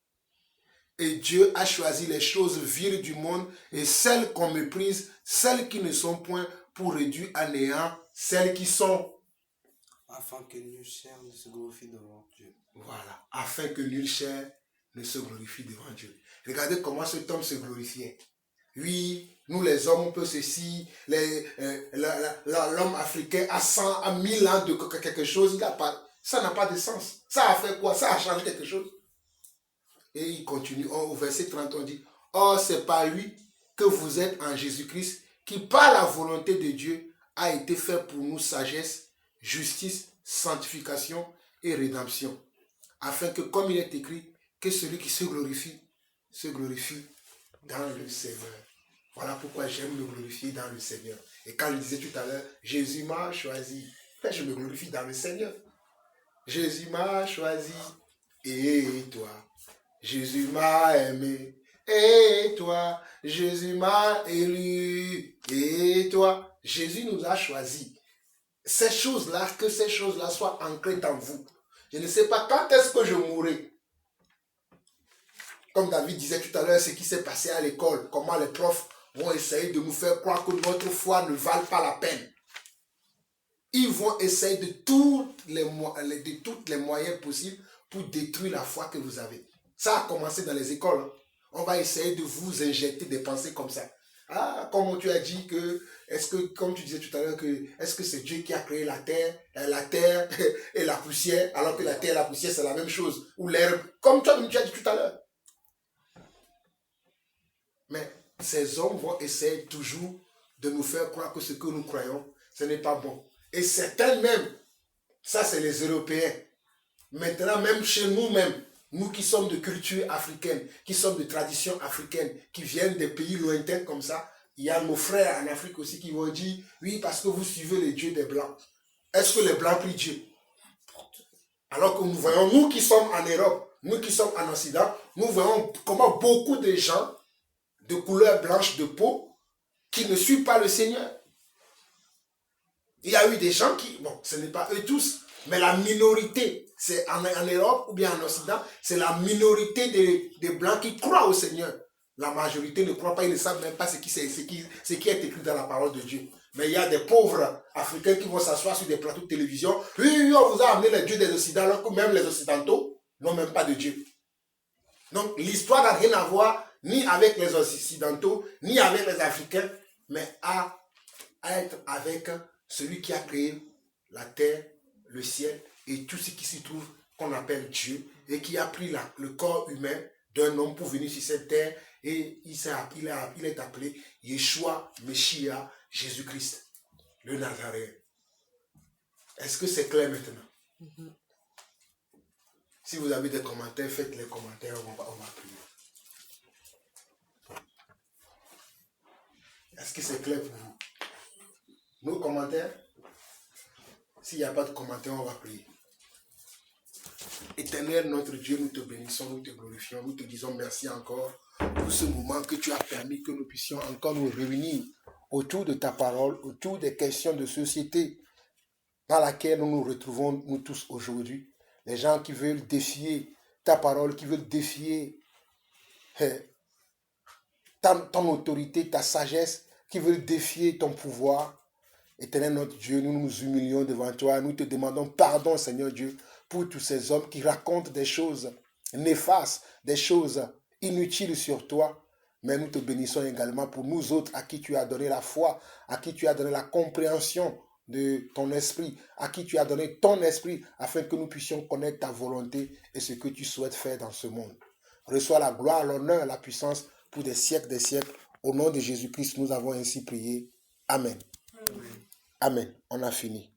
Et Dieu a choisi les choses viles du monde et celles qu'on méprise, celles qui ne sont point, pour réduire à néant celles qui sont. Afin que nulle chair ne se glorifie devant Dieu. Voilà, afin que nulle chair ne se glorifie devant Dieu. Regardez comment cet homme se glorifiait. Oui, nous les hommes, on peut ceci, l'homme africain a 100, à 1000 ans de quelque chose, ça n'a pas de sens. Ça a fait quoi? Ça a changé quelque chose. Et il continue, au verset 30, on dit, « Or, c'est par lui que vous êtes en Jésus-Christ, qui par la volonté de Dieu a été fait pour nous sagesse, justice, sanctification et rédemption, afin que, comme il est écrit, que celui qui se glorifie dans le Seigneur. » Voilà pourquoi j'aime me glorifier dans le Seigneur. Et quand je disais tout à l'heure, Jésus m'a choisi, je me glorifie dans le Seigneur. Jésus m'a choisi, et toi, Jésus m'a aimé, et toi, Jésus m'a élu, et toi, Jésus nous a choisis. Ces choses-là, que ces choses-là soient ancrées dans vous. Je ne sais pas quand est-ce que je mourrai. Comme David disait tout à l'heure, ce qui s'est passé à l'école, comment les profs vont essayer de nous faire croire que notre foi ne vale pas la peine. Ils vont essayer de tous les moyens possibles pour détruire la foi que vous avez. Ça a commencé dans les écoles. On va essayer de vous injecter des pensées comme ça. Ah, comme tu as dit que, comme tu disais tout à l'heure, est-ce que c'est Dieu qui a créé la terre et la poussière, alors que la terre et la poussière c'est la même chose, ou l'herbe, comme tu as dit tout à l'heure. Mais ces hommes vont essayer toujours de nous faire croire que ce que nous croyons, ce n'est pas bon. Et certains même, ça c'est les Européens, maintenant même chez nous-mêmes, nous qui sommes de culture africaine, qui sommes de tradition africaine, qui viennent des pays lointains comme ça, il y a nos frères en Afrique aussi qui vont dire, oui, parce que vous suivez les dieux des Blancs. Est-ce que les Blancs prient Dieu? Alors que nous voyons, nous qui sommes en Europe, nous qui sommes en Occident, nous voyons comment beaucoup de gens de couleur blanche de peau qui ne suivent pas le Seigneur. Il y a eu des gens qui, bon, ce n'est pas eux tous, mais la minorité, c'est en Europe ou bien en Occident, c'est la minorité des Blancs qui croient au Seigneur. La majorité ne croit pas, ils ne savent même pas ce qui est écrit dans la parole de Dieu. Mais il y a des pauvres Africains qui vont s'asseoir sur des plateaux de télévision. Oui, on vous a amené les dieux des Occidentaux, alors que même les Occidentaux n'ont même pas de Dieu. Donc l'histoire n'a rien à voir ni avec les Occidentaux, ni avec les Africains, mais à être avec celui qui a créé la terre, le ciel et tout ce qui s'y trouve, qu'on appelle Dieu, et qui a pris le corps humain d'un homme pour venir sur cette terre, et il est appelé Yeshua, Meshiach, Jésus-Christ, le Nazaréen. Est-ce que c'est clair maintenant? Si vous avez des commentaires, faites les commentaires, on va prier. Est-ce que c'est clair pour vous? Nos commentaires? S'il n'y a pas de commentaires, on va prier. Éternel, notre Dieu, nous te bénissons, nous te glorifions, nous te disons merci encore pour ce moment que tu as permis que nous puissions encore nous réunir autour de ta parole, autour des questions de société, dans laquelle nous nous retrouvons, nous tous aujourd'hui. Les gens qui veulent défier ta parole, qui veulent défier ton autorité, ta sagesse, qui veulent défier ton pouvoir. Éternel notre Dieu, nous nous humilions devant toi. Nous te demandons pardon, Seigneur Dieu, pour tous ces hommes qui racontent des choses néfastes, des choses inutiles sur toi. Mais nous te bénissons également pour nous autres à qui tu as donné la foi, à qui tu as donné la compréhension de ton esprit, à qui tu as donné ton esprit afin que nous puissions connaître ta volonté et ce que tu souhaites faire dans ce monde. Reçois la gloire, l'honneur, la puissance pour des siècles. Au nom de Jésus-Christ, nous avons ainsi prié. Amen. Amen. On a fini.